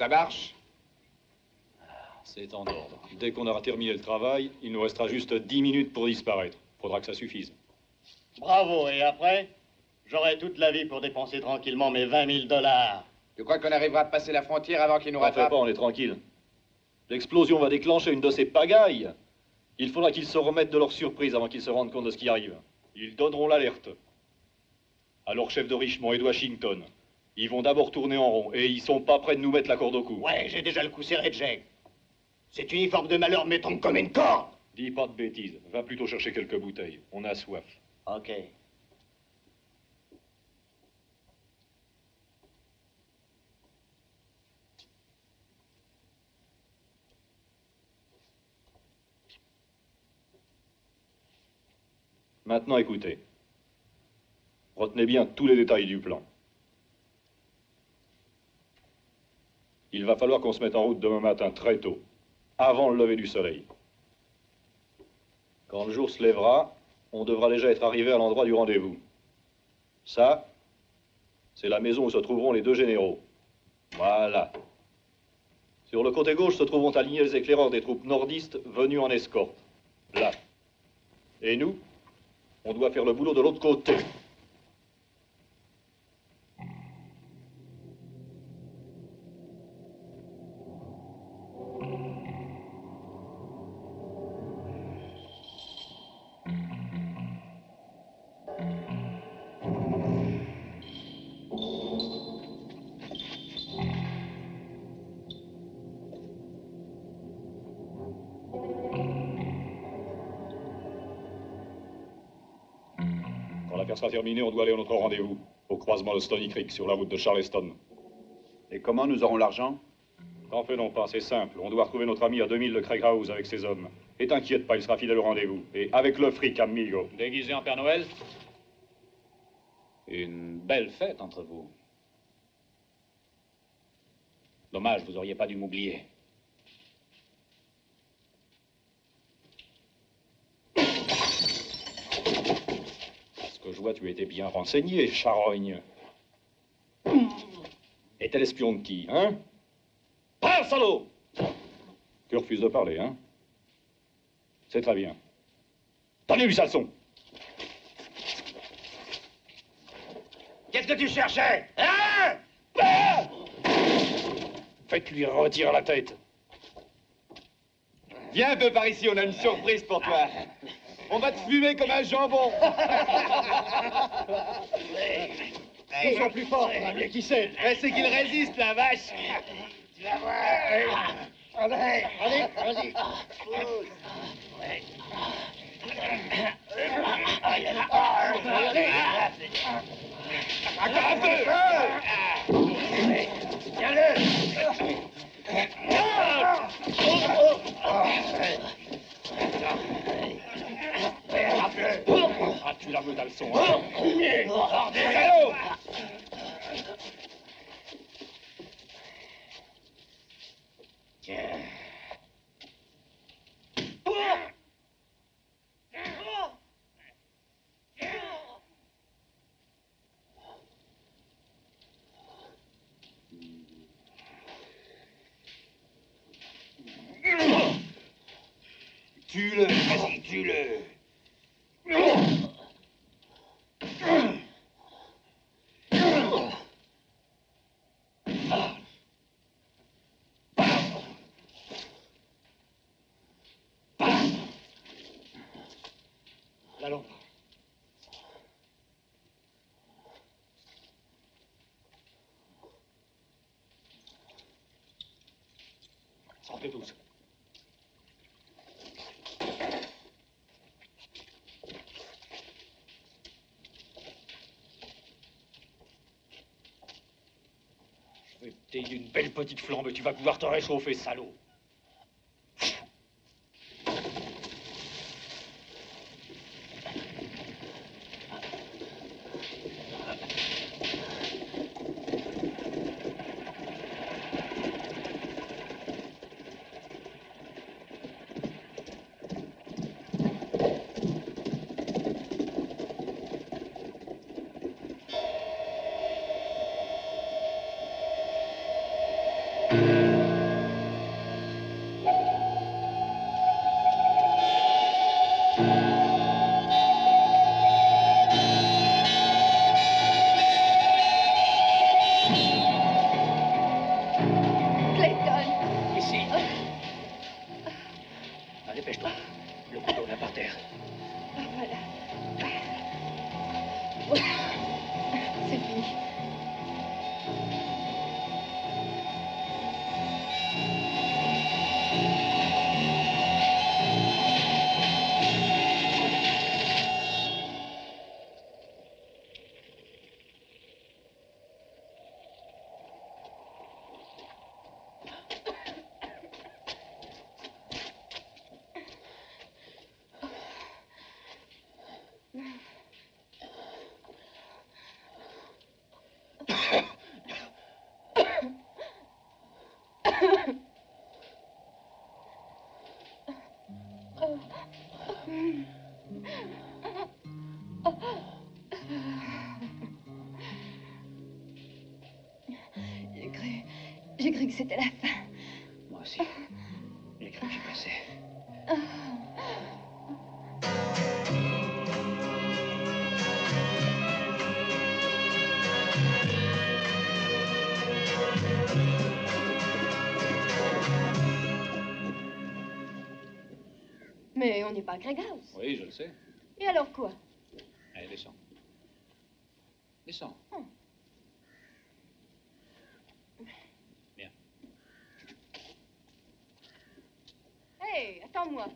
Ça marche? C'est en ordre. Dès qu'on aura terminé le travail, il nous restera juste 10 minutes pour disparaître. Faudra que ça suffise. Bravo, et après, j'aurai toute la vie pour dépenser tranquillement mes 20 000 $. Tu crois qu'on arrivera à passer la frontière avant qu'ils nous T'en fais rattrapent? pas, on est tranquille. L'explosion va déclencher une de ces pagailles. Il faudra qu'ils se remettent de leur surprise avant qu'ils se rendent compte de ce qui arrive. Ils donneront l'alerte. Alors, chef de Richmond et de Washington, ils vont d'abord tourner en rond et ils sont pas prêts de nous mettre la corde au cou. Ouais, j'ai déjà le coup serré, Jack. Cet uniforme de malheur me tombe comme une corde. Dis pas de bêtises. Va plutôt chercher quelques bouteilles. On a soif. Ok. Maintenant, écoutez. Retenez bien tous les détails du plan. Il va falloir qu'on se mette en route demain matin très tôt, avant le lever du soleil. Quand le jour se lèvera, on devra déjà être arrivé à l'endroit du rendez-vous. Ça, c'est la maison où se trouveront les deux généraux. Voilà. Sur le côté gauche se trouveront alignés les éclaireurs des troupes nordistes venus en escorte. Là. Et nous, on doit faire le boulot de l'autre côté. Quand l'affaire sera terminée, on doit aller à notre rendez-vous, au croisement de Stony Creek, sur la route de Charleston. Et comment nous aurons l'argent? T'en fais non pas, c'est simple. On doit retrouver notre ami à 2000 de Craig House avec ses hommes. Et t'inquiète pas, il sera fidèle au rendez-vous. Et avec le fric, amigo. Déguisé en Père Noël? Une belle fête entre vous. Dommage, vous auriez pas dû m'oublier. Ce que je vois, tu étais bien renseigné, charogne. Et t'es l'espion de qui, hein? Parle, salaud! Tu refuses de parler, hein? C'est très bien. T'en as eu, sa leçon! Qu'est-ce que tu cherchais? Hein? Faites-lui retirer la tête. Viens un peu par ici, on a une surprise pour toi. On va te fumer comme un jambon. Ils sont plus forts, on a bien qui c'est. C'est qu'il résiste, la vache. Tu vas voir. Allez, vas-y. Encore un peu. Tiens-le. Ah, tu la veux, ta leçon, hein? Salaud! Tiens. Tue-le, vas-y, tue-le. La lampe. Sortez tous. Je vais te tailler une belle petite flambe et tu vas pouvoir te réchauffer, salaud. cru que c'était la fin. Moi aussi. J'ai cru que j'y passais. Mais on n'est pas à Greg House. Oui, je le sais. Et alors quoi? Allez, descends. Descends. Bien. Hé, attends-moi.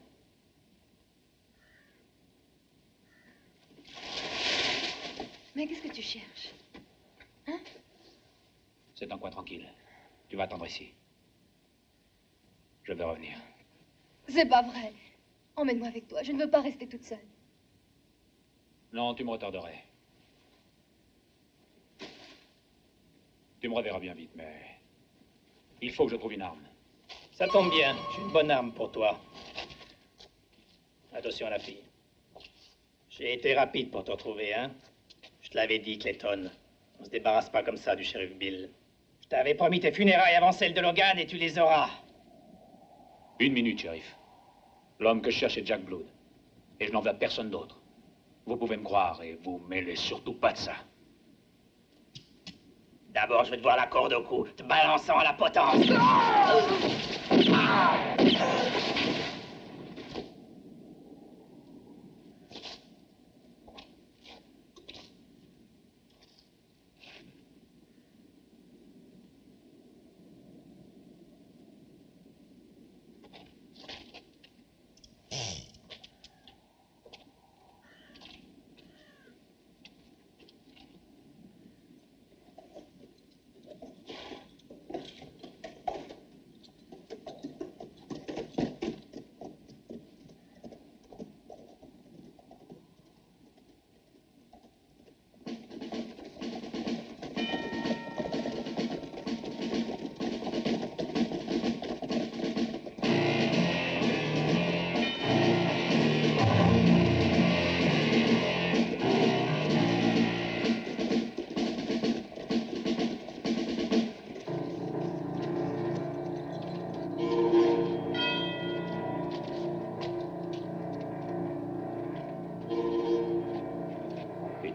Mais qu'est-ce que tu cherches? Hein? C'est un coin tranquille. Tu vas attendre ici. Je vais revenir. C'est pas vrai. Emmène-moi avec toi. Je ne veux pas rester toute seule. Non, tu me retarderais. Tu me reverras bien vite, mais il faut que je trouve une arme. Ça tombe bien. J'ai une bonne arme pour toi. Attention à la fille. J'ai été rapide pour te retrouver, hein? Je te l'avais dit, Clayton. On se débarrasse pas comme ça du shérif Bill. Je t'avais promis tes funérailles avant celles de Logan et tu les auras. Une minute, shérif. L'homme que je cherche est Jack Blood. Et je n'en veux à personne d'autre. Vous pouvez me croire et vous mêlez surtout pas de ça. D'abord, je vais te voir la corde au cou, te balançant à la potence.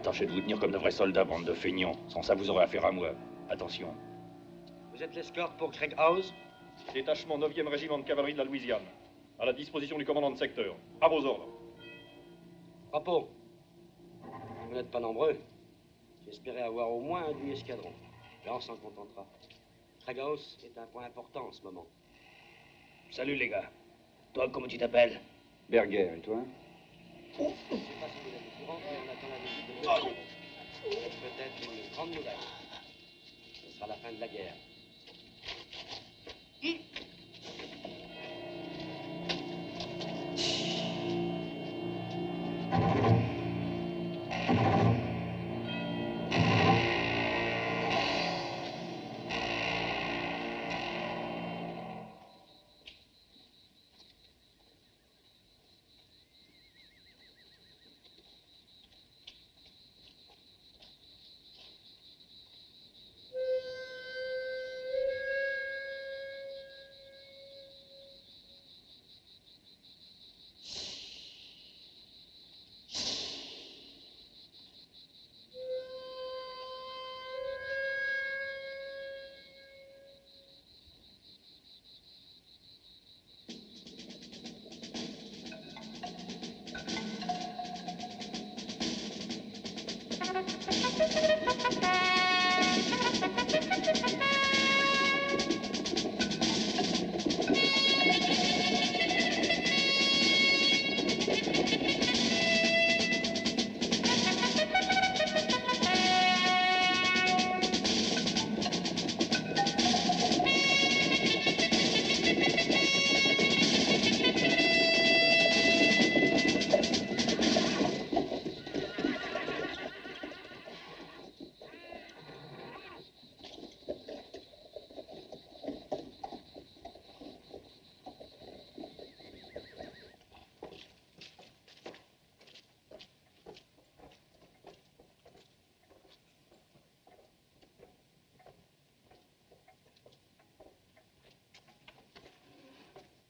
Tâchez de vous tenir comme de vrais soldats, bande de feignants. Sans ça, vous aurez affaire à moi. Attention. Vous êtes l'escorte pour Greg House? Détachement 9e régiment de cavalerie de la Louisiane. À la disposition du commandant de secteur. À vos ordres. Rapport. Vous n'êtes pas nombreux. J'espérais avoir au moins un demi-escadron. Là, on s'en contentera. Greg House est un point important en ce moment. Salut, les gars. Toi, comment tu t'appelles? Berger, et toi? Je ne sais pas si vous êtes au courant, mais on attend la visite de nos généraux. Peut-être une grande nouvelle. Ce sera la fin de la guerre.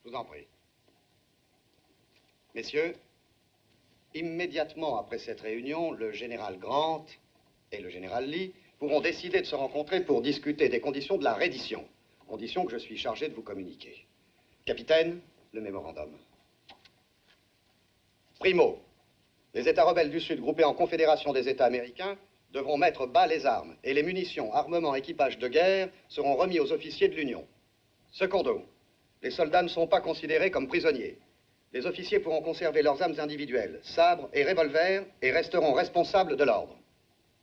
Je vous en prie. Messieurs, immédiatement après cette réunion, le général Grant et le général Lee pourront décider de se rencontrer pour discuter des conditions de la reddition, conditions que je suis chargé de vous communiquer. Capitaine, le mémorandum. Primo, les États rebelles du Sud groupés en confédération des États américains devront mettre bas les armes et les munitions, armements, équipages de guerre seront remis aux officiers de l'Union. Secondo, les soldats ne sont pas considérés comme prisonniers. Les officiers pourront conserver leurs armes individuelles, sabres et revolvers, et resteront responsables de l'ordre.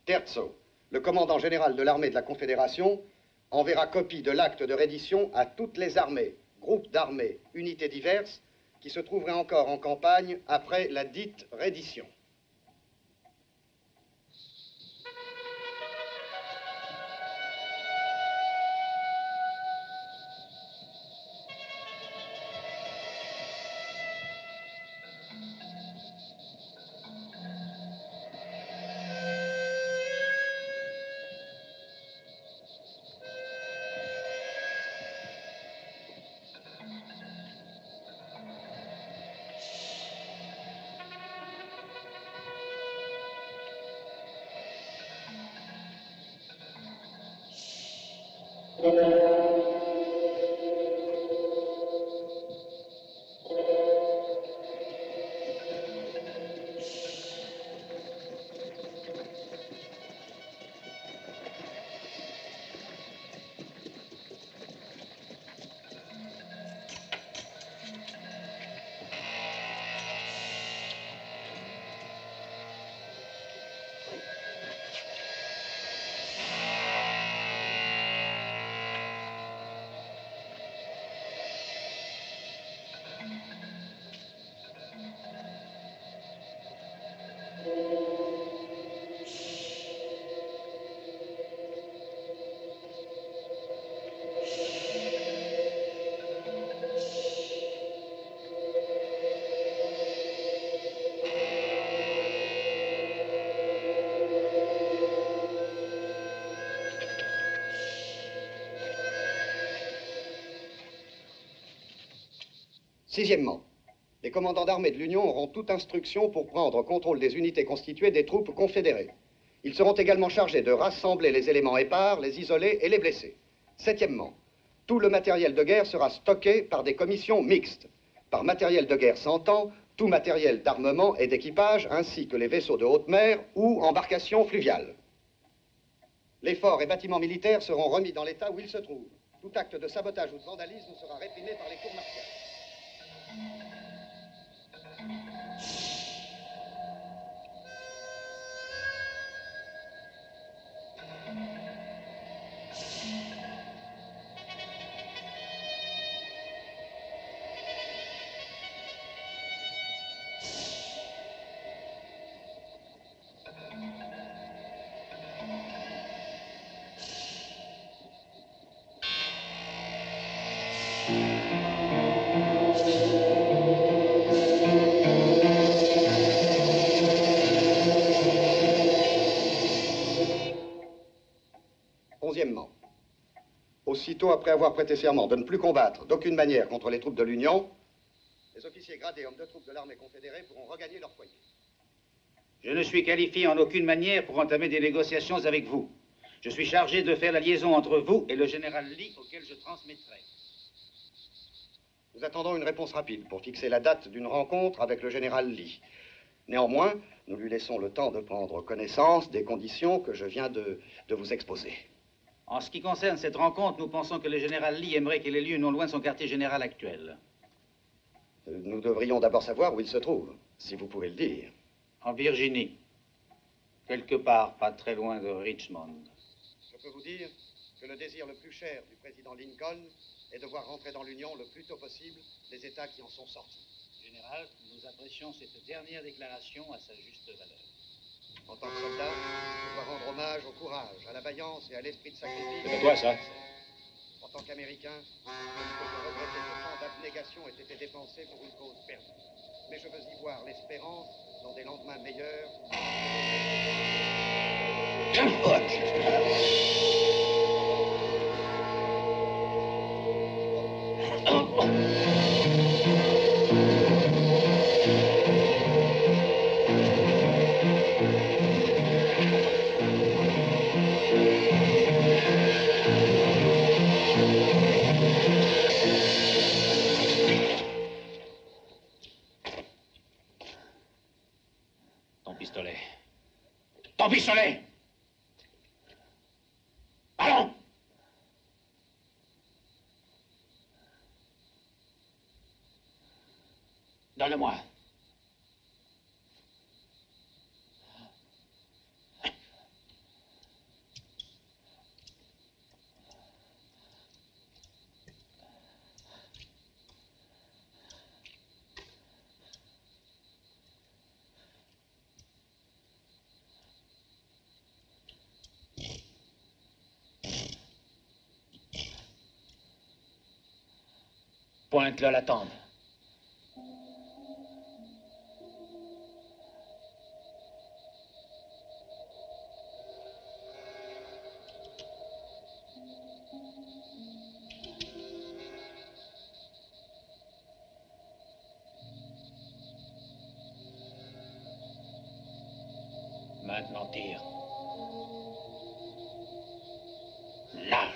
Terzo, le commandant général de l'armée de la Confédération enverra copie de l'acte de reddition à toutes les armées, groupes d'armées, unités diverses, qui se trouveraient encore en campagne après la dite reddition. Sixièmement, les commandants d'armée de l'Union auront toute instruction pour prendre contrôle des unités constituées des troupes confédérées. Ils seront également chargés de rassembler les éléments épars, les isoler et les blesser. Septièmement, tout le matériel de guerre sera stocké par des commissions mixtes. Par matériel de guerre s'entend tout matériel d'armement et d'équipage, ainsi que les vaisseaux de haute mer ou embarcations fluviales. Les forts et bâtiments militaires seront remis dans l'état où ils se trouvent. Tout acte de sabotage ou de vandalisme sera réprimé par les cours martiales. Onzièmement, aussitôt après avoir prêté serment de ne plus combattre d'aucune manière contre les troupes de l'Union, les officiers gradés hommes de troupes de l'armée confédérée pourront regagner leur foyer. Je ne suis qualifié en aucune manière pour entamer des négociations avec vous. Je suis chargé de faire la liaison entre vous et le général Lee, auquel je transmettrai. Nous attendons une réponse rapide pour fixer la date d'une rencontre avec le général Lee. Néanmoins, nous lui laissons le temps de prendre connaissance des conditions que je viens de vous exposer. En ce qui concerne cette rencontre, nous pensons que le général Lee aimerait qu'elle ait lieu non loin de son quartier général actuel. Nous devrions d'abord savoir où il se trouve, si vous pouvez le dire. En Virginie. Quelque part, pas très loin de Richmond. Je peux vous dire que le désir le plus cher du président Lincoln est de voir rentrer dans l'Union le plus tôt possible les États qui en sont sortis. Général, nous apprécions cette dernière déclaration à sa juste valeur. En tant que soldat, je dois rendre hommage au courage, à la vaillance et à l'esprit de sacrifice. C'est à toi, ça. En tant qu'Américain, je ne peux que regretter que tant d'abnégation ait été dépensée pour une cause perdue. Mais je veux y voir l'espérance dans des lendemains meilleurs. pistolet. Ton pistolet! Allons! Donne-le-moi. Pointe-le à la tente. Maintenant, tire. Lâche.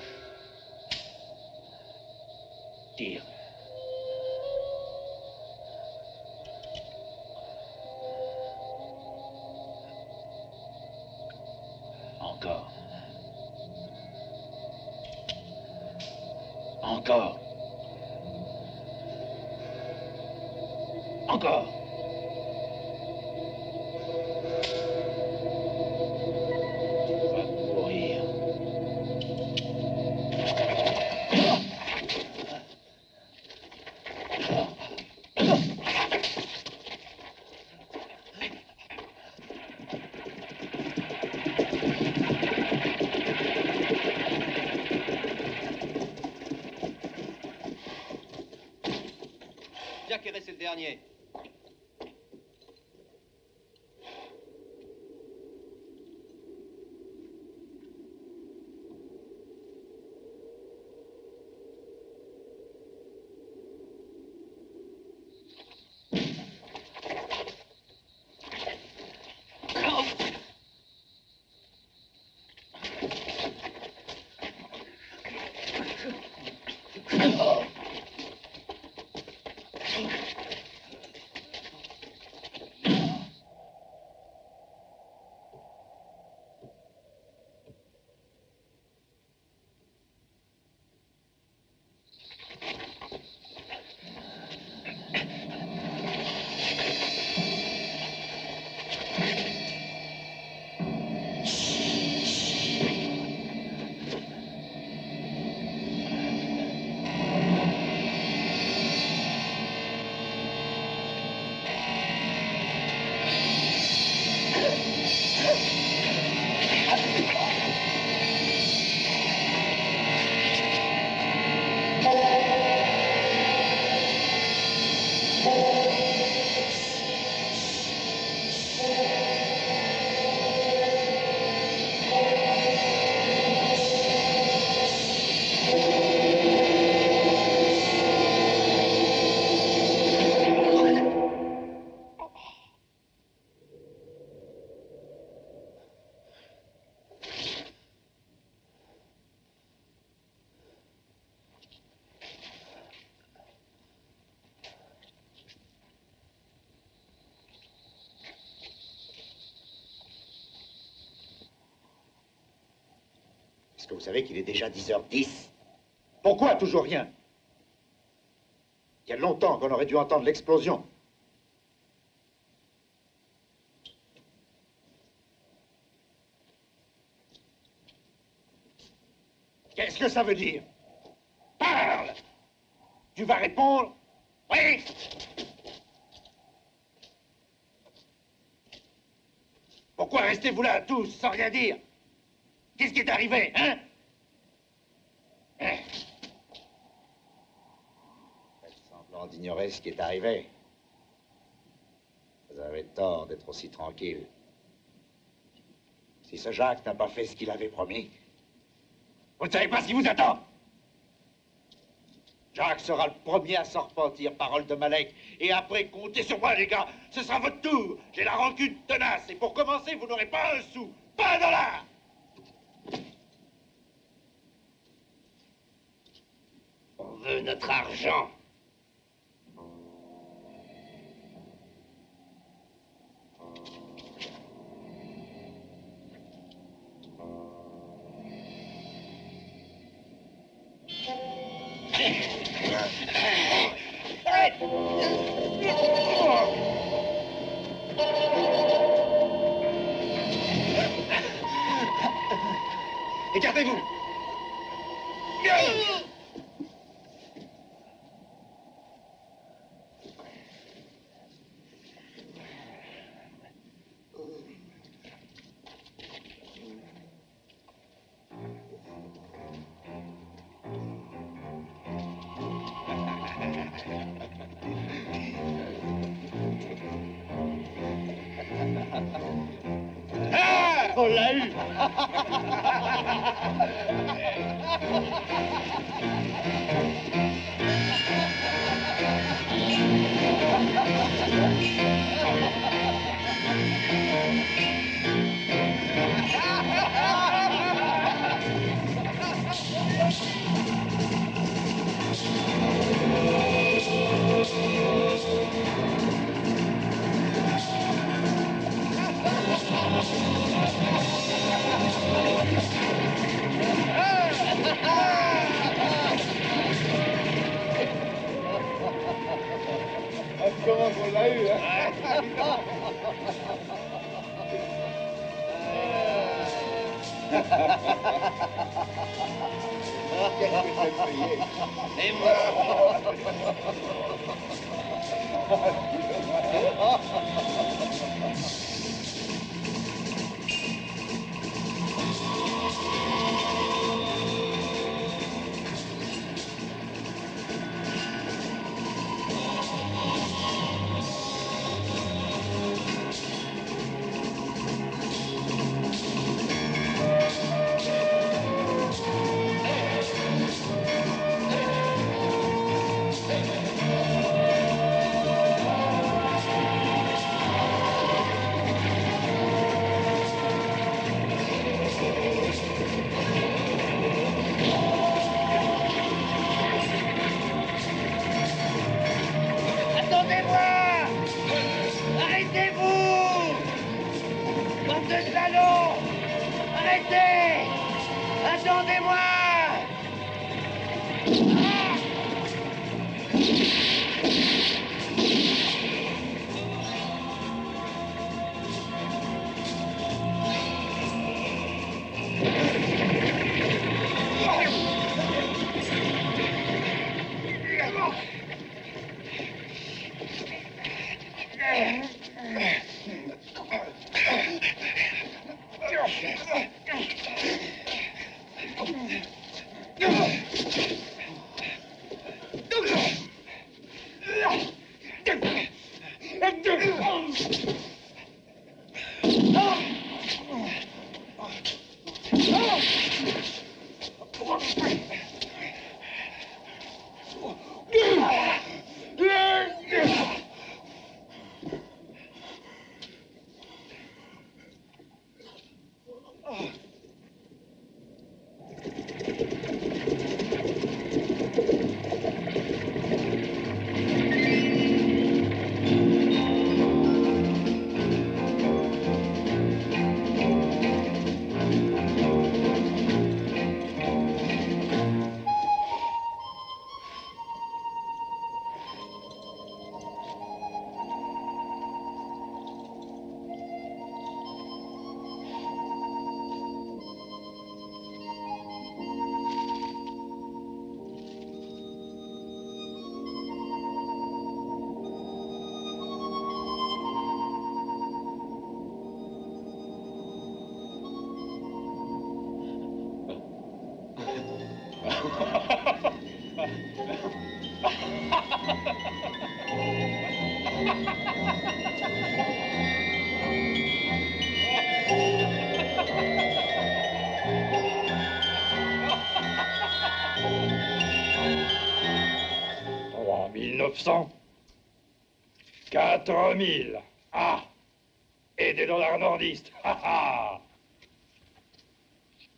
Tire. Encore. Encore. Encore. Tu vas mourir. Jack est resté le dernier. Est-ce que vous savez qu'il est déjà 10h10? Pourquoi toujours rien? Il y a longtemps qu'on aurait dû entendre l'explosion. Qu'est-ce que ça veut dire? Parle! Tu vas répondre? Oui! Pourquoi restez-vous là, tous, sans rien dire? Qu'est-ce qui est arrivé, hein? Faites semblant d'ignorer ce qui est arrivé. Vous avez tort d'être aussi tranquille. Si ce Jacques n'a pas fait ce qu'il avait promis, vous ne savez pas ce qui vous attend. Jacques sera le premier à s'en repentir, parole de Malek. Et après, comptez sur moi, les gars. Ce sera votre tour. J'ai la rancune tenace. Et pour commencer, vous n'aurez pas un sou. Pas un dollar. On veut notre argent. Gardez-vous. On l'a eu. Comment on l'a eu, hein? Et moi. $900. 4000. Ah! Et des dollars nordistes. Ah ah!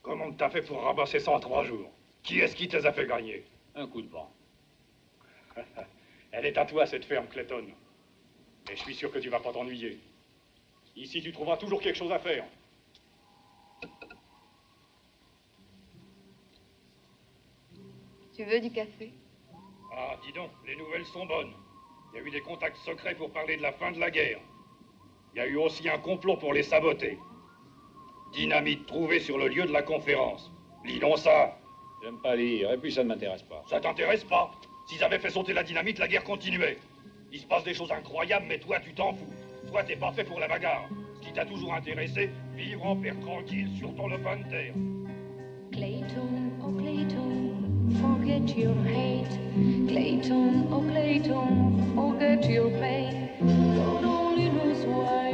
Comment t'as fait pour ramasser ça en 3 jours? Qui est-ce qui te les a fait gagner? Un coup de vent. Elle est à toi, cette ferme, Clayton. Et je suis sûr que tu vas pas t'ennuyer. Ici, tu trouveras toujours quelque chose à faire. Tu veux du café? Ah, dis donc, les nouvelles sont bonnes. Il y a eu des contacts secrets pour parler de la fin de la guerre. Il y a eu aussi un complot pour les saboter. Dynamite trouvée sur le lieu de la conférence. Lis donc ça. J'aime pas lire, et puis ça ne m'intéresse pas. Ça t'intéresse pas? S'ils avaient fait sauter la dynamite, la guerre continuait. Il se passe des choses incroyables, mais toi, tu t'en fous. Toi, t'es pas fait pour la bagarre. Ce qui t'a toujours intéressé, vivre en père tranquille sur ton lopin de terre. Clayton, oh Clayton, forget your hate. Clayton, oh Clayton, forget your pain. God only knows why